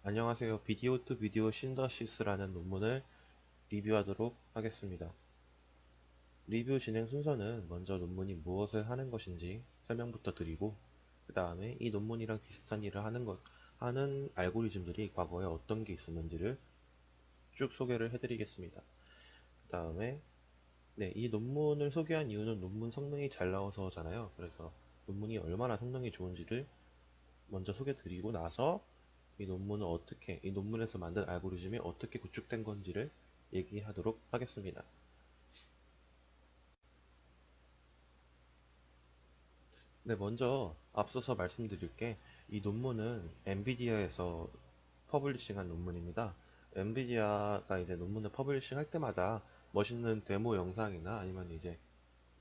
안녕하세요. 비디오 투 비디오 신더시스라는 논문을 리뷰하도록 하겠습니다. 리뷰 진행 순서는 먼저 논문이 무엇을 하는 것인지 설명부터 드리고, 그 다음에 이 논문이랑 비슷한 일을 하는 알고리즘들이 과거에 어떤 게 있었는지를 쭉 소개를 해드리겠습니다. 그 다음에, 네, 이 논문을 소개한 이유는 논문 성능이 잘 나와서잖아요. 그래서 논문이 얼마나 성능이 좋은지를 먼저 소개드리고 나서 이 논문에서 만든 알고리즘이 어떻게 구축된 건지를 얘기하도록 하겠습니다. 네, 먼저 앞서서 말씀드릴 게 이 논문은 엔비디아에서 퍼블리싱한 논문입니다. 엔비디아가 이제 논문을 퍼블리싱 할 때마다 멋있는 데모 영상이나 아니면 이제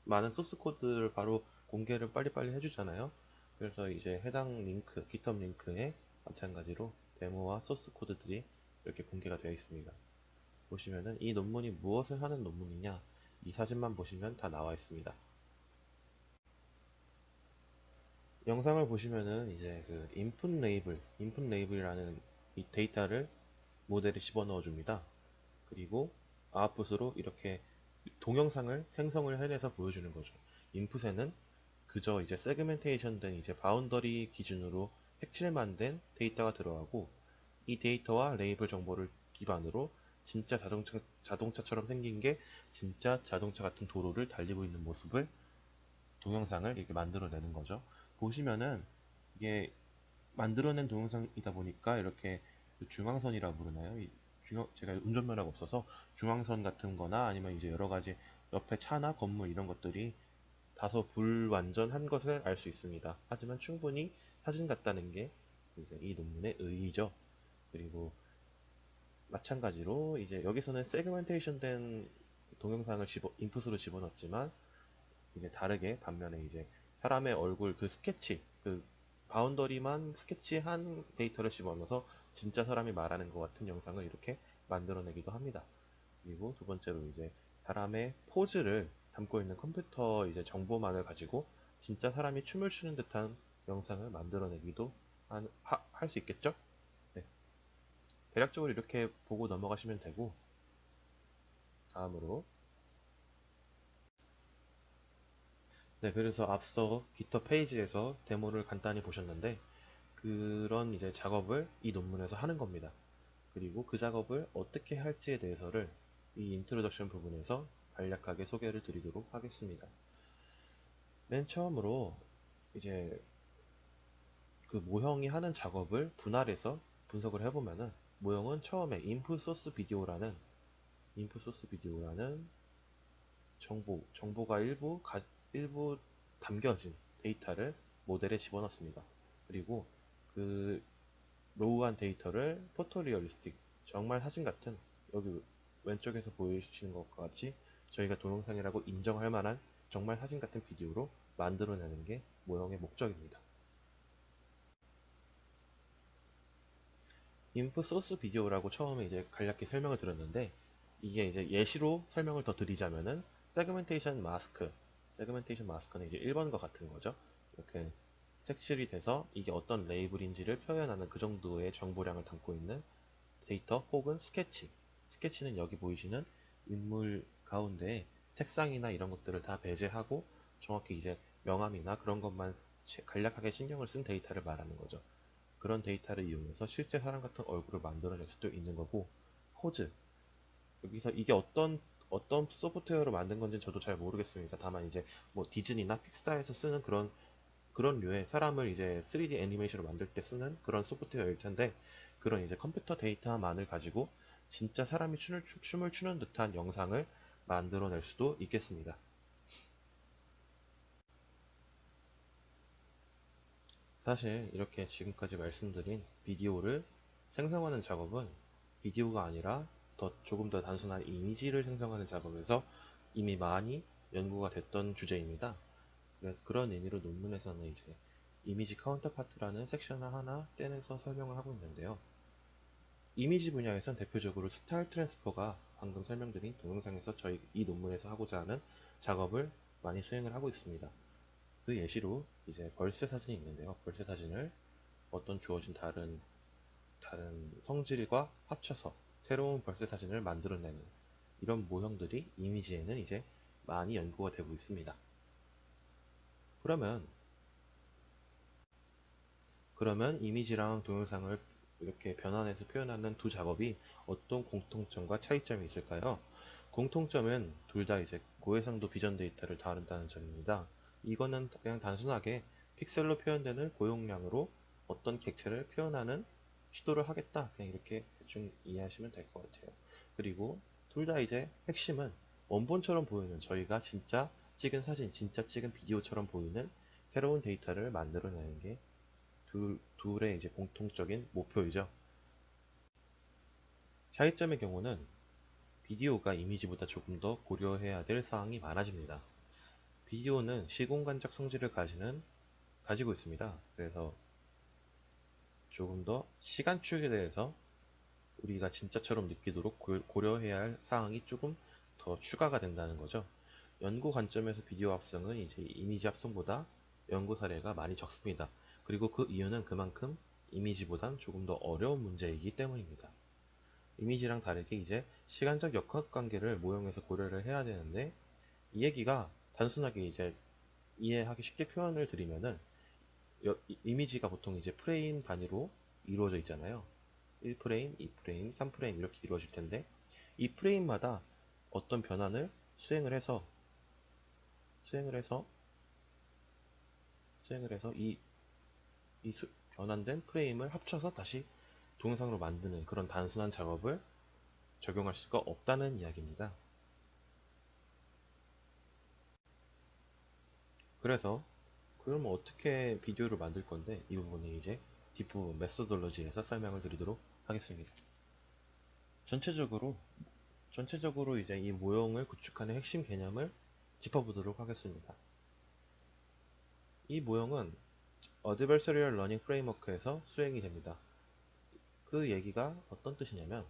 많은 소스 코드를 바로 공개를 빨리빨리 해주잖아요. 그래서 이제 해당 링크, GitHub 링크에 마찬가지로 데모와 소스 코드들이 이렇게 공개가 되어 있습니다. 보시면은 이 논문이 무엇을 하는 논문이냐, 이 사진만 보시면 다 나와 있습니다. 영상을 보시면은 이제 그 인풋 레이블이라는 이 데이터를 모델에 집어넣어 줍니다. 그리고 아웃풋으로 이렇게 동영상을 생성을 해내서 보여주는 거죠. 인풋에는 그저 이제 세그멘테이션 된 이제 바운더리 기준으로 색칠만 된 데이터가 들어가고, 이 데이터와 레이블 정보를 기반으로 진짜 자동차처럼 생긴 게 진짜 자동차 같은 도로를 달리고 있는 모습을 동영상을 이렇게 만들어내는 거죠. 보시면은 이게 만들어낸 동영상이다 보니까 이렇게 중앙선이라 부르나요? 제가 운전면허가 없어서 중앙선 같은 거나 아니면 이제 여러 가지 옆에 차나 건물 이런 것들이 다소 불완전한 것을 알 수 있습니다. 하지만 충분히 사진 같다는 게 이제 이 논문의 의의죠. 그리고 마찬가지로 이제 여기서는 세그멘테이션 된 동영상을 인풋으로 집어넣었지만, 이제 다르게 반면에 이제 사람의 얼굴 그 스케치, 그 바운더리만 스케치한 데이터를 집어넣어서 진짜 사람이 말하는 것 같은 영상을 이렇게 만들어내기도 합니다. 그리고 두 번째로 이제 사람의 포즈를 담고 있는 컴퓨터 이제 정보만을 가지고 진짜 사람이 춤을 추는 듯한 영상을 만들어내기도 할 수 있겠죠? 네. 대략적으로 이렇게 보고 넘어가시면 되고, 다음으로, 네, 그래서 앞서 기터 페이지에서 데모를 간단히 보셨는데, 그런 이제 작업을 이 논문에서 하는 겁니다. 그리고 그 작업을 어떻게 할지에 대해서를 이 인트로덕션 부분에서 간략하게 소개를 드리도록 하겠습니다. 맨 처음으로 이제 그 모형이 하는 작업을 분할해서 분석을 해보면은, 모형은 처음에 인풋 소스 비디오라는 정보가 일부 담겨진 데이터를 모델에 집어넣습니다. 그리고 그 로우한 데이터를 포토리얼리스틱, 정말 사진 같은, 여기 왼쪽에서 보이시는 것과 같이 저희가 동영상이라고 인정할 만한 정말 사진 같은 비디오로 만들어내는 게 모형의 목적입니다. 인풋 소스 비디오라고 처음에 이제 간략히 설명을 드렸는데, 이게 이제 예시로 설명을 더 드리자면은 세그멘테이션 마스크는 이제 1번과 같은 거죠. 이렇게 색칠이 돼서 이게 어떤 레이블인지를 표현하는 그 정도의 정보량을 담고 있는 데이터 혹은 스케치는 여기 보이시는 인물 가운데 색상이나 이런 것들을 다 배제하고 정확히 이제 명암이나 그런 것만 간략하게 신경을 쓴 데이터를 말하는 거죠. 그런 데이터를 이용해서 실제 사람 같은 얼굴을 만들어낼 수도 있는 거고, 포즈, 여기서 이게 어떤 소프트웨어로 만든 건지 저도 잘 모르겠습니다. 다만 이제 뭐 디즈니나 픽사에서 쓰는 그런 류의 사람을 이제 3D 애니메이션으로 만들 때 쓰는 그런 소프트웨어일 텐데, 그런 이제 컴퓨터 데이터만을 가지고 진짜 사람이 춤을 추는 듯한 영상을 만들어낼 수도 있겠습니다. 사실 이렇게 지금까지 말씀드린 비디오를 생성하는 작업은 비디오가 아니라 조금 더 단순한 이미지를 생성하는 작업에서 이미 많이 연구가 됐던 주제입니다. 그래서 그런 의미로 논문에서는 이제 이미지 카운터파트라는 섹션을 하나 떼내서 설명을 하고 있는데요. 이미지 분야에선 대표적으로 스타일 트랜스퍼가 방금 설명드린 동영상에서 저희 이 논문에서 하고자 하는 작업을 많이 수행을 하고 있습니다. 그 예시로 이제 벌새 사진이 있는데요. 벌새 사진을 어떤 주어진 다른 성질과 합쳐서 새로운 벌새 사진을 만들어내는 이런 모형들이 이미지에는 이제 많이 연구가 되고 있습니다. 그러면 이미지랑 동영상을 이렇게 변환해서 표현하는 두 작업이 어떤 공통점과 차이점이 있을까요? 공통점은 둘 다 이제 고해상도 비전 데이터를 다룬다는 점입니다. 이거는 그냥 단순하게 픽셀로 표현되는 고용량으로 어떤 객체를 표현하는 시도를 하겠다. 그냥 이렇게 대충 이해하시면 될 것 같아요. 그리고 둘 다 이제 핵심은 원본처럼 보이는 저희가 진짜 찍은 사진, 진짜 찍은 비디오처럼 보이는 새로운 데이터를 만들어내는 게 둘의 이제 공통적인 목표이죠. 차이점의 경우는 비디오가 이미지보다 조금 더 고려해야 될 사항이 많아집니다. 비디오는 시공간적 성질을 가지고 있습니다. 그래서 조금 더 시간축에 대해서 우리가 진짜처럼 느끼도록 고려해야 할 사항이 조금 더 추가가 된다는 거죠. 연구 관점에서 비디오 합성은 이제 이미지 합성보다 연구 사례가 많이 적습니다. 그리고 그 이유는 그만큼 이미지보단 조금 더 어려운 문제이기 때문입니다. 이미지랑 다르게 이제 시간적 역학관계를 모형에서 고려를 해야 되는데 이 얘기가 단순하게 이제 이해하기 쉽게 표현을 드리면은 이미지가 보통 이제 프레임 단위로 이루어져 있잖아요. 1프레임, 2프레임, 3프레임 이렇게 이루어질 텐데 이 프레임마다 어떤 변환을 수행을 해서 수행을 해서 수행을 해서 변환된 프레임을 합쳐서 다시 동영상으로 만드는 그런 단순한 작업을 적용할 수가 없다는 이야기입니다. 그래서 그러면 어떻게 비디오를 만들 건데 이 부분이 이제 뒷부분 메소돌로지에서 설명을 드리도록 하겠습니다. 전체적으로 이제 이 모형을 구축하는 핵심 개념을 짚어보도록 하겠습니다. 이 모형은 Adversarial Learning Framework에서 수행이 됩니다. 그 얘기가 어떤 뜻이냐면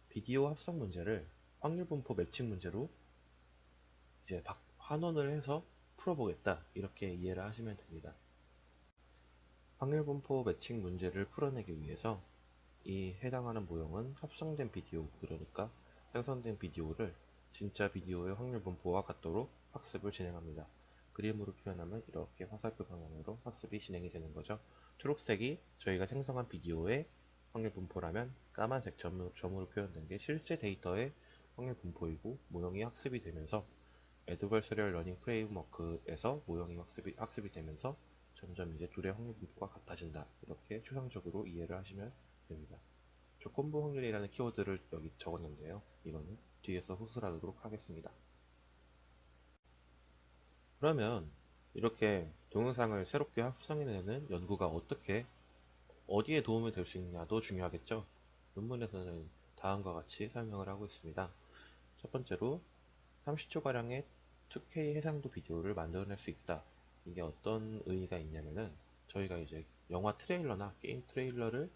비디오 합성 문제를 확률 분포 매칭 문제로 이제 환원을 해서 풀어보겠다 이렇게 이해를 하시면 됩니다. 확률 분포 매칭 문제를 풀어내기 위해서 이 해당하는 모형은 합성된 비디오, 그러니까 생성된 비디오를 진짜 비디오의 확률 분포와 같도록 학습을 진행합니다. 그림으로 표현하면 이렇게 화살표 방향으로 학습이 진행이 되는 거죠. 초록색이 저희가 생성한 비디오의 확률 분포라면 까만색 점으로 표현된 게 실제 데이터의 확률 분포이고 모형이 학습이 되면서 Adversarial Learning Framework에서 모형이 학습이 되면서 점점 이제 둘의 확률 분포가 같아진다. 이렇게 추상적으로 이해를 하시면 됩니다. 조건부 확률이라는 키워드를 여기 적었는데요. 이거는 뒤에서 후술하도록 하겠습니다. 그러면 이렇게 동영상을 새롭게 합성해내는 연구가 어디에 도움이 될 수 있냐도 중요하겠죠. 논문에서는 다음과 같이 설명을 하고 있습니다. 첫 번째로 30초가량의 2K 해상도 비디오를 만들어낼 수 있다. 이게 어떤 의미가 있냐면은 저희가 이제 영화 트레일러나 게임 트레일러를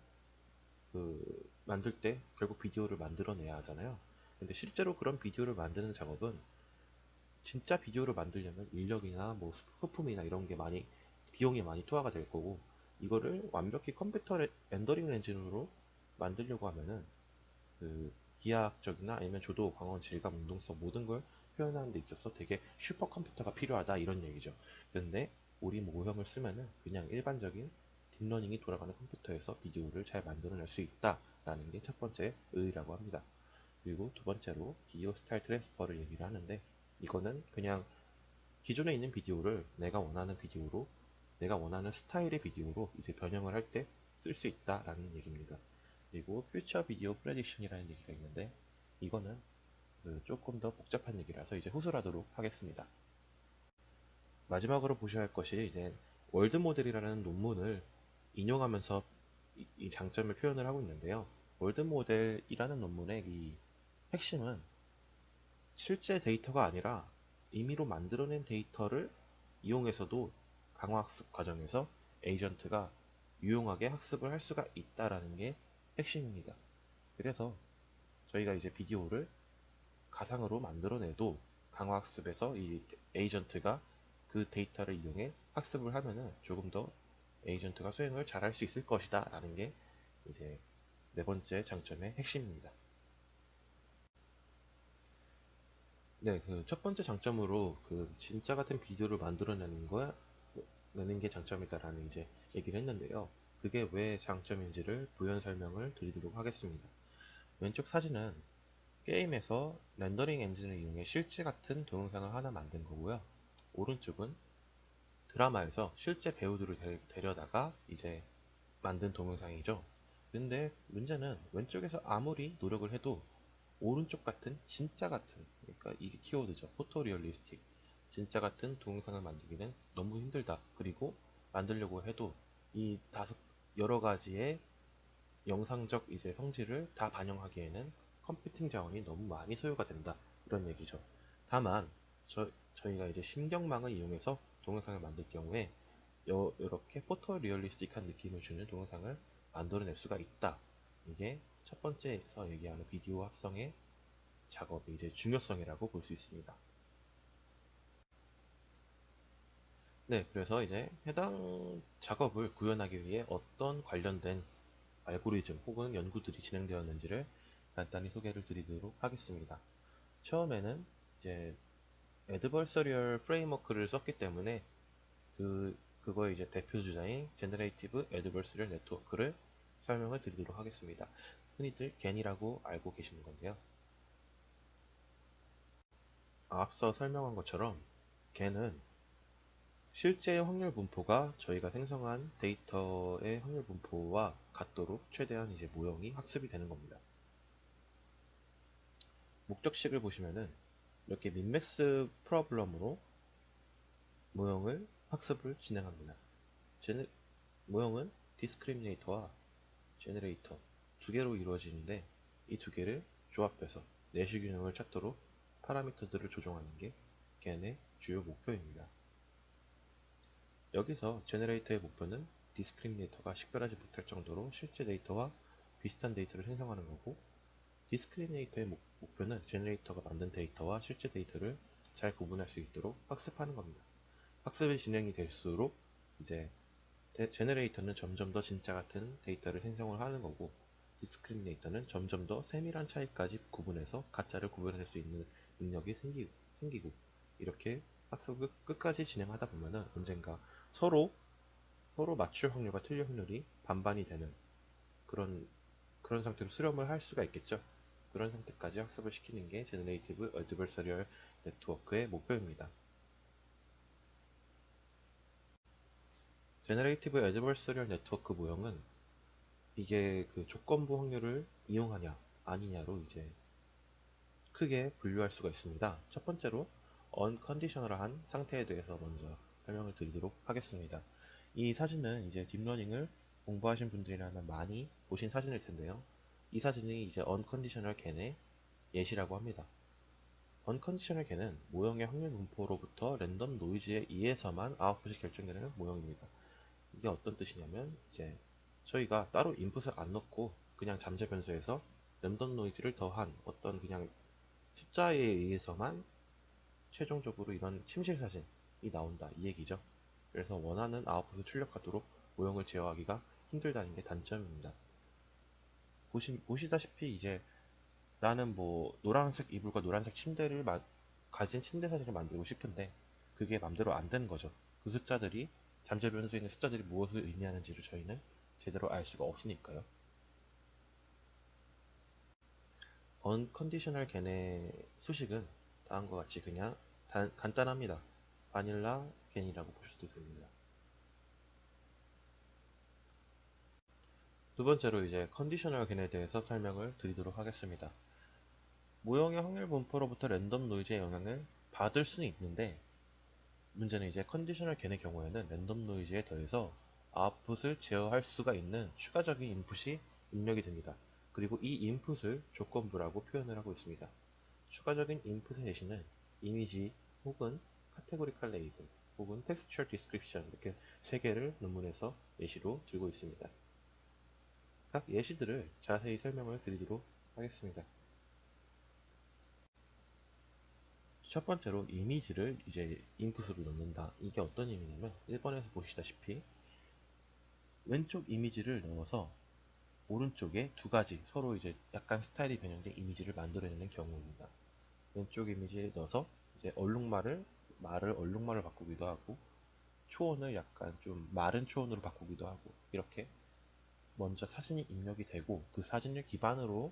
만들 때 결국 비디오를 만들어내야 하잖아요. 근데 실제로 그런 비디오를 만드는 작업은 진짜 비디오를 만들려면 인력이나 뭐 소품이나 이런 게 비용이 많이 투하가 될 거고 이거를 완벽히 컴퓨터 렌더링 엔진으로 만들려고 하면은 기하학적이나 아니면 조도, 광원, 질감, 운동성 모든 걸 표현하는 데 있어서 되게 슈퍼컴퓨터가 필요하다 이런 얘기죠. 그런데 우리 모형을 쓰면은 그냥 일반적인 딥러닝이 돌아가는 컴퓨터에서 비디오를 잘 만들어낼 수 있다라는 게 첫 번째 의의라고 합니다. 그리고 두 번째로 비디오 스타일 트랜스퍼를 얘기를 하는데 이거는 그냥 기존에 있는 비디오를 내가 원하는 스타일의 비디오로 이제 변형을 할 때 쓸 수 있다라는 얘기입니다. 그리고 퓨처 비디오 프레딕션이라는 얘기가 있는데 이거는 조금 더 복잡한 얘기라서 이제 후술하도록 하겠습니다. 마지막으로 보셔야 할 것이 이제 월드 모델이라는 논문을 인용하면서 이 장점을 표현을 하고 있는데요. 월드 모델이라는 논문의 이 핵심은 실제 데이터가 아니라 임의로 만들어낸 데이터를 이용해서도 강화학습 과정에서 에이전트가 유용하게 학습을 할 수가 있다라는 게 핵심입니다. 그래서 저희가 이제 비디오를 가상으로 만들어내도 강화학습에서 이 에이전트가 그 데이터를 이용해 학습을 하면은 조금 더 에이전트가 수행을 잘할 수 있을 것이다 라는 게 이제 네 번째 장점의 핵심입니다. 네, 그 첫 번째 장점으로 그 진짜 같은 비디오를 내는 게 장점이다라는 이제 얘기를 했는데요. 그게 왜 장점인지를 부연 설명을 드리도록 하겠습니다. 왼쪽 사진은 게임에서 렌더링 엔진을 이용해 실제 같은 동영상을 하나 만든 거고요. 오른쪽은 드라마에서 실제 배우들을 데려다가 이제 만든 동영상이죠. 근데 문제는 왼쪽에서 아무리 노력을 해도 오른쪽 같은 진짜 같은, 그러니까 이게 키워드죠. 포토리얼리스틱, 진짜 같은 동영상을 만들기는 너무 힘들다. 그리고 만들려고 해도 이 여러 가지의 영상적 이제 성질을 다 반영하기에는 컴퓨팅 자원이 너무 많이 소요가 된다. 이런 얘기죠. 다만 저희가 이제 신경망을 이용해서 동영상을 만들 경우에 이렇게 포토리얼리스틱한 느낌을 주는 동영상을 만들어낼 수가 있다. 이게 첫 번째에서 얘기하는 비디오 합성의 작업의 이제 중요성이라고 볼 수 있습니다. 네, 그래서 이제 해당 작업을 구현하기 위해 어떤 관련된 알고리즘 혹은 연구들이 진행되었는지를 간단히 소개를 드리도록 하겠습니다. 처음에는 이제 애드버서리얼 프레임워크를 썼기 때문에 그거의 이제 대표 주자인 제너레이티브 애드버서리얼 네트워크를 설명을 드리도록 하겠습니다. 흔히들 겐이라고 알고 계시는 건데요. 앞서 설명한 것처럼 겐은 실제 확률 분포가 저희가 생성한 데이터의 확률 분포와 같도록 최대한 이제 모형이 학습이 되는 겁니다. 목적식을 보시면은 이렇게 민맥스 프로블럼으로 모형을 학습을 진행합니다. 모형은 디스크리미네이터와 제너레이터 두 개로 이루어지는데 이 두 개를 조합해서 내시균형을 찾도록 파라미터들을 조정하는 게 겐의 주요 목표입니다. 여기서 제너레이터의 목표는 디스크리미네이터가 식별하지 못할 정도로 실제 데이터와 비슷한 데이터를 생성하는 거고, 디스크리미네이터의 목표는 제너레이터가 만든 데이터와 실제 데이터를 잘 구분할 수 있도록 학습하는 겁니다. 학습이 진행이 될수록 이제 제너레이터는 점점 더 진짜 같은 데이터를 생성을 하는 거고, 디스크리미네이터는 점점 더 세밀한 차이까지 구분해서 가짜를 구분할 수 있는 능력이 생기고 이렇게 학습을 끝까지 진행하다 보면은 언젠가 서로 맞출 확률과 틀릴 확률이 반반이 되는 그런 상태로 수렴을 할 수가 있겠죠. 그런 상태까지 학습을 시키는 게 제너레이티브 어드버서리얼 네트워크의 목표입니다. 제너레이티브 어드버서리얼 네트워크 모형은 이게 그 조건부 확률을 이용하냐 아니냐로 이제 크게 분류할 수가 있습니다. 첫 번째로 언컨디셔널한 상태에 대해서 먼저 설명을 드리도록 하겠습니다. 이 사진은 이제 딥러닝을 공부하신 분들이라면 많이 보신 사진일 텐데요. 이 사진이 이제 언컨디셔널 겐의 예시라고 합니다. 언컨디셔널 겐은 모형의 확률 분포로부터 랜덤 노이즈에 의해서만 아웃풋이 결정되는 모형입니다. 이게 어떤 뜻이냐면 이제 저희가 따로 인풋을 안 넣고 그냥 잠재 변수에서 랜덤 노이즈를 더한 어떤 그냥 숫자에 의해서만 최종적으로 이런 침실 사진이 나온다 이 얘기죠. 그래서 원하는 아웃풋을 출력하도록 모형을 제어하기가 힘들다는 게 단점입니다. 보시다시피 이제 나는 뭐 노란색 이불과 노란색 침대를 가진 침대 사진을 만들고 싶은데 그게 맘대로 안 되는 거죠. 그 숫자들이 잠재 변수에 있는 숫자들이 무엇을 의미하는지를 저희는 제대로 알 수가 없으니까요. 언컨디셔널 겐의 수식은 다음과 같이 그냥 간단합니다. 바닐라 겐이라고 보셔도 됩니다. 두 번째로 이제 컨디셔널 겐에 대해서 설명을 드리도록 하겠습니다. 모형의 확률 분포로부터 랜덤 노이즈의 영향을 받을 수는 있는데 문제는 이제 컨디셔널 겐의 경우에는 랜덤 노이즈에 더해서 아웃풋을 제어할 수가 있는 추가적인 인풋이 입력이 됩니다. 그리고 이 인풋을 조건부라고 표현을 하고 있습니다. 추가적인 인풋의 예시는 이미지 혹은 카테고리칼 레이블 혹은 텍스처 디스크립션 이렇게 세 개를 논문에서 예시로 들고 있습니다. 각 예시들을 자세히 설명을 드리도록 하겠습니다. 첫 번째로 이미지를 이제 인풋으로 넣는다. 이게 어떤 의미냐면 1번에서 보시다시피 왼쪽 이미지를 넣어서 오른쪽에 두 가지 서로 이제 약간 스타일이 변형된 이미지를 만들어내는 경우입니다. 왼쪽 이미지에 넣어서 이제 말을 얼룩말을 바꾸기도 하고 초원을 약간 좀 마른 초원으로 바꾸기도 하고 이렇게 먼저 사진이 입력이 되고 그 사진을 기반으로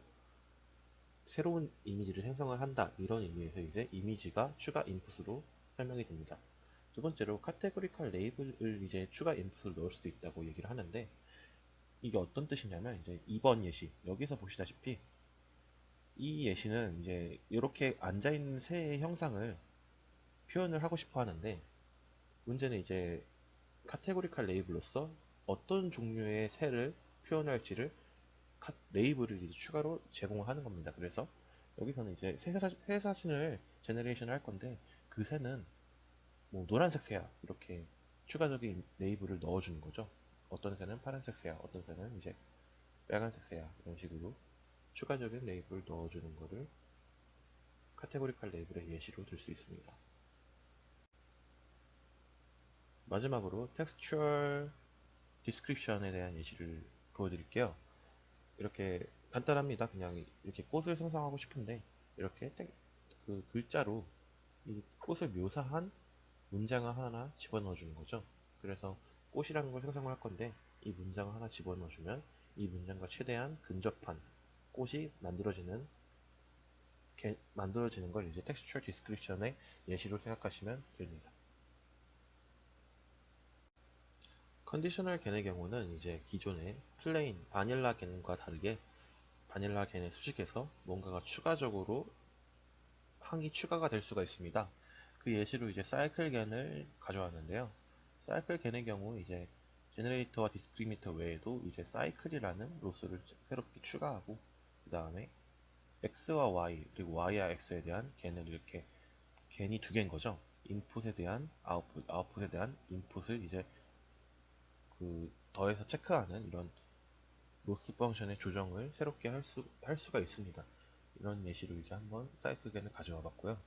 새로운 이미지를 생성을 한다 이런 의미에서 이제 이미지가 추가 인풋으로 설명이 됩니다. 두 번째로 카테고리컬 레이블을 이제 추가 인풋으로 넣을 수도 있다고 얘기를 하는데 이게 어떤 뜻이냐면 이제 2번 예시 여기서 보시다시피 이 예시는 이제 이렇게 앉아있는 새의 형상을 표현을 하고 싶어 하는데 문제는 이제 카테고리컬 레이블로서 어떤 종류의 새를 표현할지를 레이블을 이제 추가로 제공하는 겁니다. 그래서 여기서는 이제 새 사진을 제너레이션 할 건데 그 새는 뭐 노란색 새야 이렇게 추가적인 레이블을 넣어주는 거죠. 어떤 새는 파란색 새야, 어떤 새는 이제 빨간색 새야 이런 식으로 추가적인 레이블을 넣어주는 거를 카테고리컬 레이블의 예시로 들 수 있습니다. 마지막으로 텍스처얼 디스크립션에 대한 예시를 보여드릴게요. 이렇게 간단합니다. 그냥 이렇게 꽃을 생성하고 싶은데 이렇게 그 글자로 이 꽃을 묘사한 문장을 하나 집어넣어 주는 거죠. 그래서 꽃이라는 걸 생성을 할 건데 이 문장을 하나 집어넣어 주면 이 문장과 최대한 근접한 꽃이 만들어지는 걸 이제 텍스처 디스크립션의 예시로 생각하시면 됩니다. 컨디셔널 겐의 경우는 이제 기존의 플레인 바닐라 겐과 다르게 바닐라 겐의 수식에서 뭔가가 추가적으로 항이 추가가 될 수가 있습니다. 그 예시로 이제 사이클 겐을 가져왔는데요. 사이클 겐의 경우 이제 제너레이터와 디스크리미터 외에도 이제 사이클이라는 로스를 새롭게 추가하고 그 다음에 x와 y 그리고 y와 x에 대한 겐을 이렇게 겐이 두 개인 거죠. 인풋에 대한 아웃풋에 대한 인풋을 이제 그 더해서 체크하는 이런 로스 펑션의 조정을 새롭게 할 수가 있습니다. 이런 예시로 이제 한번 사이클 겐을 가져와 봤고요.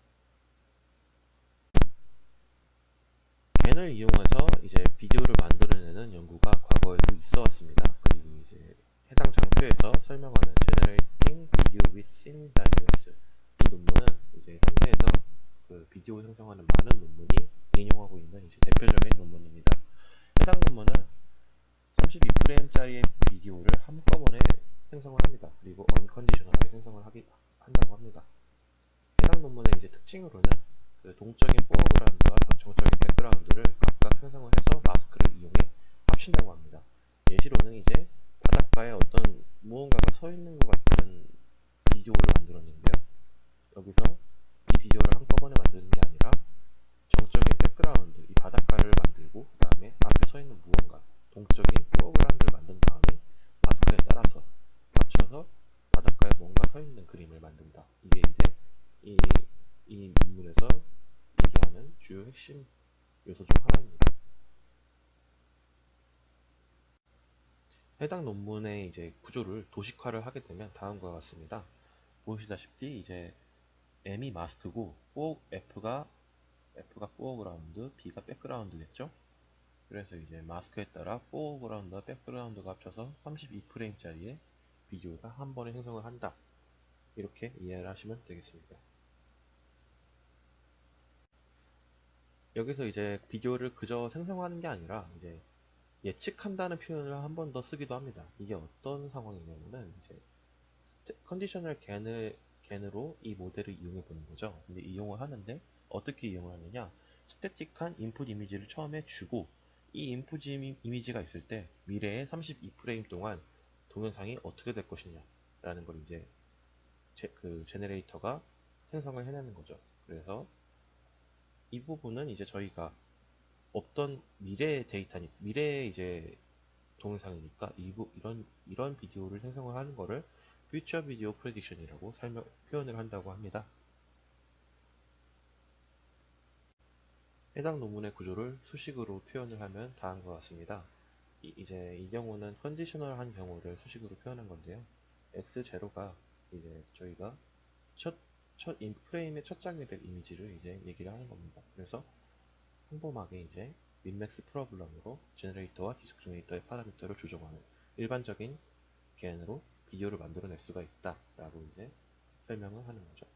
겐을 이용해서 이제 비디오를 만들어내는 연구가 과거에도 있어 왔습니다. 그리고 이제 해당 장표에서 설명하는 Generating Video with Scene Dynamics 이 논문은 이제 현대에서 그 비디오 생성하는 많은 논문이 인용하고 있는 이제 대표적인 논문입니다. 해당 논문은 32프레임짜리의 비디오를 한꺼번에 생성을 합니다. 그리고 언컨디셔널하게 한다고 합니다. 해당 논문의 이제 특징으로는 그 동적인 포어그라운드와 정적인 백그라운드를 각각 생성을 해서 마스크를 이용해 합친다고 합니다. 예시로는 이제 바닷가에 어떤 무언가가 서 있는 것 같은 비디오를 만들었는데요. 여기서 이 비디오를 한꺼번에 만드는 게 아니라 정적인 백그라운드, 이 바닷가를 만들고 그 다음에 앞에 서 있는 무언가, 동적인 포어그라운드를 만든 다음에 마스크에 따라서 합쳐서 바닷가에 뭔가 서 있는 그림을 만든다. 이게 이제 이, 이 논문에서 얘기하는 주요 핵심 요소 중 하나입니다. 해당 논문의 이제 구조를 도식화를 하게 되면 다음과 같습니다. 보시다시피 이제 M이 마스크고 F가 포어그라운드, B가 백그라운드겠죠? 그래서 이제 마스크에 따라 포어그라운드와 백그라운드가 합쳐서 32프레임짜리의 비디오가 한 번에 생성을 한다. 이렇게 이해를 하시면 되겠습니다. 여기서 이제 비디오를 그저 생성하는 게 아니라 이제 예측한다는 표현을 한 번 더 쓰기도 합니다. 이게 어떤 상황이냐면은 이제 컨디셔널 겐으로 이 모델을 이용해 보는 거죠. 근데 이용을 하는데 어떻게 이용을 하느냐? 스태틱한 인풋 이미지를 처음에 주고 이 인풋 이미지가 있을 때 미래의 32프레임 동안 동영상이 어떻게 될 것이냐 라는 걸 이제 그 제네레이터가 생성을 해내는 거죠. 그래서 이 부분은 이제 저희가 없던 미래의 미래의 이제 동영상이니까 이런 비디오를 생성을 하는 거를 퓨처 비디오 프레딕션이라고 표현을 한다고 합니다. 해당 논문의 구조를 수식으로 표현을 하면 다음과 같습니다. 이제 이 경우는 컨디셔널한 경우를 수식으로 표현한 건데요. x0가 이제 저희가 프레임의 첫 장에 될 이미지를 이제 얘기를 하는 겁니다. 그래서 평범하게 이제 민맥스 프로블럼으로 제너레이터와 디스크리미네이터의 파라미터를 조정하는 일반적인 겐으로 비디오를 만들어낼 수가 있다라고 이제 설명을 하는 거죠.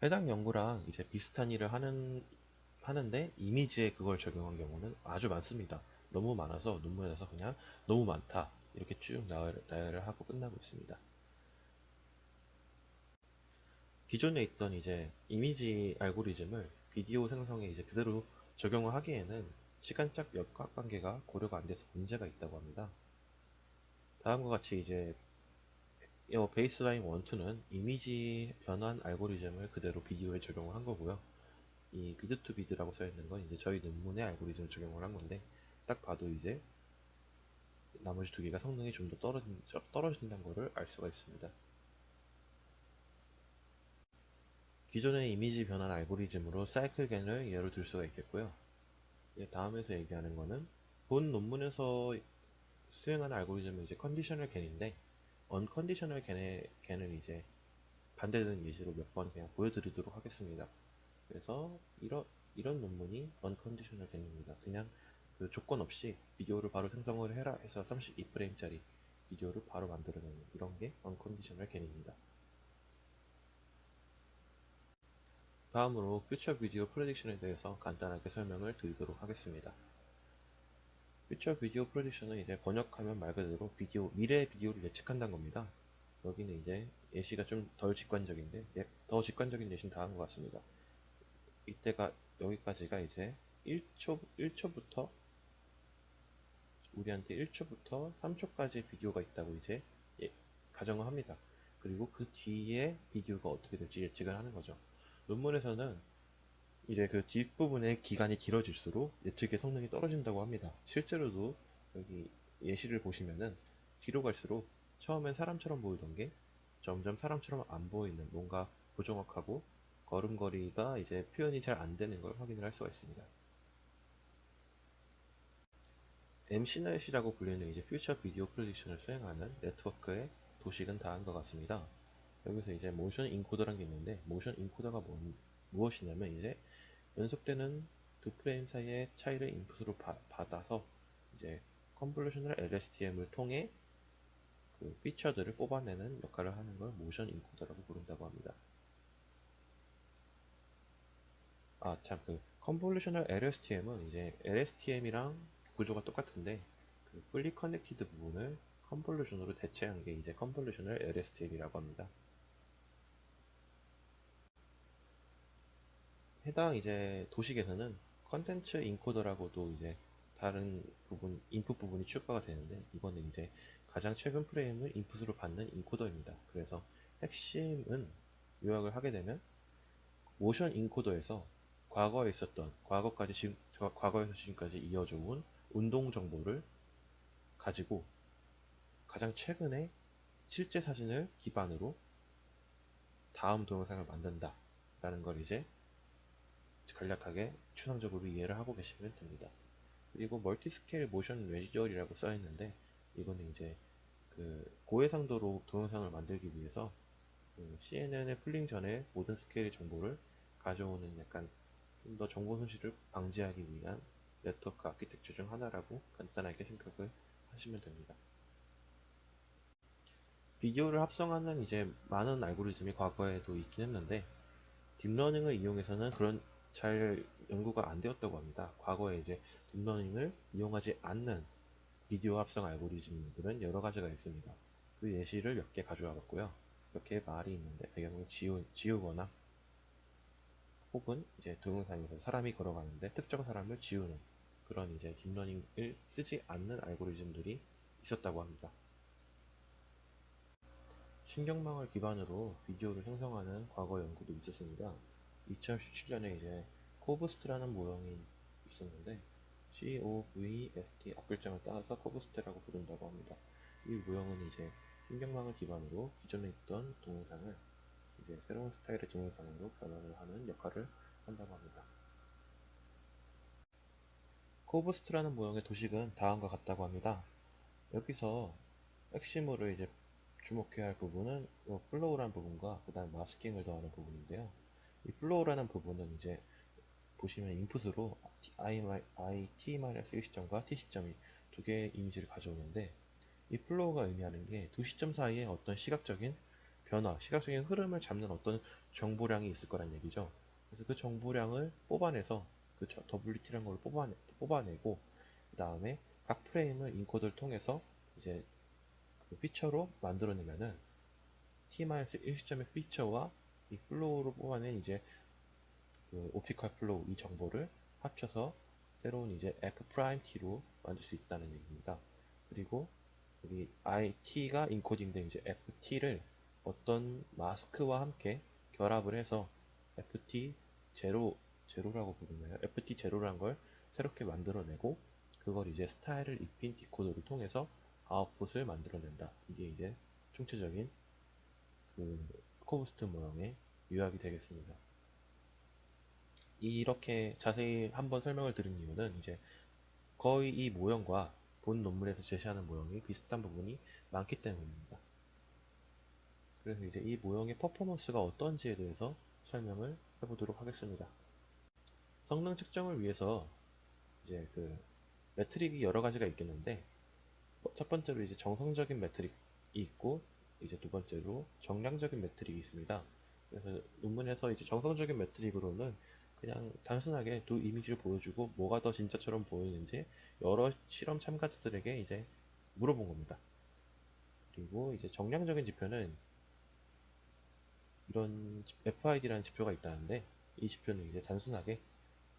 해당 연구랑 이제 비슷한 일을 하는데 이미지에 그걸 적용한 경우는 아주 많습니다. 너무 많아서 논문에서 그냥 너무 많다 이렇게 쭉 나열을 하고 끝나고 있습니다. 기존에 있던 이제 이미지 알고리즘을 비디오 생성에 이제 그대로 적용을 하기에는 시간적 역학관계가 고려가 안 돼서 문제가 있다고 합니다. 다음과 같이 이제 베이스라인 1, 2는 이미지 변환 알고리즘을 그대로 비디오에 적용을 한 거고요. 이 비드 투 비드라고 써 있는 건 이제 저희 논문의 알고리즘을 적용을 한 건데 딱 봐도 이제 나머지 두 개가 성능이 좀 더 떨어진다는 것을 알 수가 있습니다. 기존의 이미지 변환 알고리즘으로 사이클겐을 예로 들 수가 있겠고요. 다음에서 얘기하는 거는 본 논문에서 수행하는 알고리즘은 이제 컨디셔널 겐인데 언컨디셔널 겐을 이제 반대되는 예시로 몇 번 그냥 보여드리도록 하겠습니다. 그래서 이런 논문이 언컨디셔널 겐입니다. 그냥 그 조건 없이 비디오를 바로 생성을 해라 해서 32프레임짜리 비디오를 바로 만들어내는 이런 게 언컨디셔널 겐입니다. 다음으로 퓨처 비디오 프레딕션에 대해서 간단하게 설명을 드리도록 하겠습니다. 퓨처 비디오 프레딕션은 이제 번역하면 말 그대로 미래 비디오를 예측한다는 겁니다. 여기는 이제 예시가 좀 덜 직관적인데, 더 직관적인 예시는 다음과 같습니다. 이때가, 여기까지가 이제 1초부터, 우리한테 1초부터 3초까지 비디오가 있다고 이제 가정을 합니다. 그리고 그 뒤에 비디오가 어떻게 될지 예측을 하는 거죠. 논문에서는 이제 그 뒷부분의 기간이 길어질수록 예측의 성능이 떨어진다고 합니다. 실제로도 여기 예시를 보시면은 뒤로 갈수록 처음엔 사람처럼 보이던 게 점점 사람처럼 안 보이는 뭔가 부정확하고 걸음걸이가 이제 표현이 잘 안 되는 걸 확인을 할 수가 있습니다. MCNet이라고 불리는 이제 퓨처 비디오 프로젝션을 수행하는 네트워크의 도식은 다음과 같습니다. 여기서 이제 모션 인코더라는 게 있는데 모션 인코더가 무엇이냐면 이제 연속되는 두 프레임 사이의 차이를 인풋으로 받아서 이제 컨볼루셔널 LSTM을 통해 그 피처들을 뽑아내는 역할을 하는 걸 모션 인코더라고 부른다고 합니다. 아, 참, 그 컨볼루셔널 LSTM은 이제 LSTM이랑 구조가 똑같은데 그 fully connected 부분을 컨볼루션으로 대체한 게 이제 컨볼루셔널 LSTM이라고 합니다. 해당 이제 도식에서는 컨텐츠 인코더라고도 이제 다른 부분, 인풋 부분이 추가가 되는데 이거는 이제 가장 최근 프레임을 인풋으로 받는 인코더입니다. 그래서 핵심은 요약을 하게 되면 모션 인코더에서 과거에 있었던 과거에서 지금까지 이어져 온 운동 정보를 가지고 가장 최근에 실제 사진을 기반으로 다음 동영상을 만든다 라는 걸 이제 간략하게 추상적으로 이해를 하고 계시면 됩니다. 그리고 멀티스케일 모션 레지얼이라고 써 있는데 이거는 이제 그 고해상도로 동영상을 만들기 위해서 그 CNN에 풀링 전에 모든 스케일의 정보를 가져오는 약간 좀 더 정보 손실을 방지하기 위한 네트워크 아키텍처 중 하나라고 간단하게 생각을 하시면 됩니다. 비디오를 합성하는 이제 많은 알고리즘이 과거에도 있긴 했는데 딥러닝을 이용해서는 그런 잘 연구가 안 되었다고 합니다. 과거에 이제 딥러닝을 이용하지 않는 비디오 합성 알고리즘들은 여러 가지가 있습니다. 그 예시를 몇 개 가져와 봤고요. 이렇게 말이 있는데 배경을 지우거나 혹은 이제 동영상에서 사람이 걸어가는데 특정 사람을 지우는 그런 이제 딥러닝을 쓰지 않는 알고리즘들이 있었다고 합니다. 신경망을 기반으로 비디오를 생성하는 과거 연구도 있었습니다. 2017년에 이제 코브스트라는 모형이 있었는데 COVST 앞글자를 따라서 코브스트라고 부른다고 합니다. 이 모형은 이제 신경망을 기반으로 기존에 있던 동영상을 이제 새로운 스타일의 동영상으로 변환을 하는 역할을 한다고 합니다. 코브스트라는 모형의 도식은 다음과 같다고 합니다. 여기서 핵심으로 이제 주목해야 할 부분은 이 플로우라는 부분과 그 다음 마스킹을 더하는 부분인데요. 이 플로우라는 부분은 이제 보시면 인풋으로 t-1시점과 t시점이 두 개의 이미지를 가져오는데, 이 플로우가 의미하는 게 두 시점 사이에 어떤 시각적인 변화, 시각적인 흐름을 잡는 어떤 정보량이 있을 거란 얘기죠. 그래서 그 정보량을 뽑아내서 그 WT라는 걸 뽑아내고, 그 다음에 각 프레임을 인코더를 통해서 이제 그 피처로 만들어내면은 t-1시점의 피처와 이 플로우로 뽑아낸 이제 그 오피컬 플로우 이 정보를 합쳐서 새로운 이제 f 프라임 t로 만들 수 있다는 얘기입니다. 그리고 여기 IT가 인코딩된 이제 FT를 어떤 마스크와 함께 결합을 해서 FT 제로라고 부르나요? FT 제로란 걸 새롭게 만들어내고 그걸 이제 스타일을 입힌 디코더를 통해서 아웃풋을 만들어낸다. 이게 이제 총체적인 그 코브스트 모형의 요약이 되겠습니다. 이렇게 자세히 한번 설명을 드린 이유는 이제 거의 이 모형과 본 논문에서 제시하는 모형이 비슷한 부분이 많기 때문입니다. 그래서 이제 이 모형의 퍼포먼스가 어떤지에 대해서 설명을 해보도록 하겠습니다. 성능 측정을 위해서 이제 그 매트릭이 여러 가지가 있겠는데, 첫 번째로 이제 정성적인 매트릭이 있고, 이제 두 번째로 정량적인 매트릭이 있습니다. 그래서 논문에서 이제 정성적인 매트릭으로는 그냥 단순하게 두 이미지를 보여주고 뭐가 더 진짜처럼 보이는지 여러 실험 참가자들에게 이제 물어본 겁니다. 그리고 이제 정량적인 지표는 이런 FID라는 지표가 있다는데, 이 지표는 이제 단순하게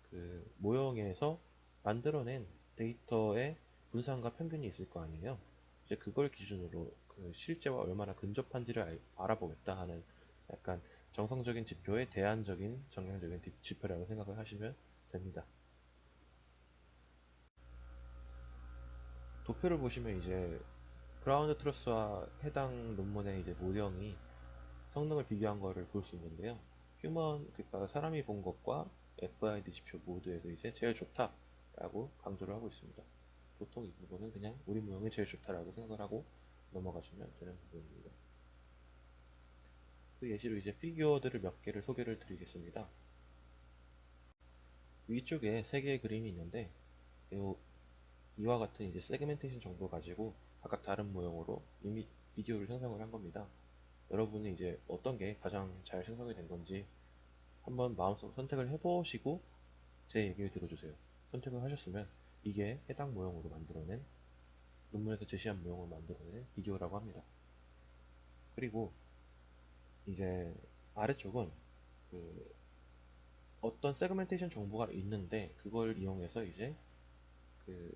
그 모형에서 만들어낸 데이터의 분산과 평균이 있을 거 아니에요. 이제 그걸 기준으로 그 실제와 얼마나 근접한지를 알아보겠다 하는 약간 정성적인 지표의 대안적인 정량적인 지표라고 생각을 하시면 됩니다. 도표를 보시면 이제 그라운드 트루스와 해당 논문의 이제 모형이 성능을 비교한 거를 볼 수 있는데요. 그러니까 사람이 본 것과 FID 지표 모두에서 이제 제일 좋다라고 강조를 하고 있습니다. 보통 이 부분은 그냥 우리 모형이 제일 좋다라고 생각을 하고 넘어가시면 되는 부분입니다. 그 예시로 이제 피규어들을 몇 개를 소개를 드리겠습니다. 위쪽에 세 개의 그림이 있는데, 이와 같은 이제 세그멘테이션 정보를 가지고 각각 다른 모형으로 이미 비디오를 생성을 한 겁니다. 여러분이 이제 어떤 게 가장 잘 생성이 된 건지 한번 마음속으로 선택을 해보시고 제 얘기를 들어주세요. 선택을 하셨으면 이게 해당 모형으로 만들어낸, 논문에서 제시한 모형을 만들어낸 비디오라고 합니다. 그리고 이제 아래쪽은 그 어떤 세그멘테이션 정보가 있는데 그걸 이용해서 이제 그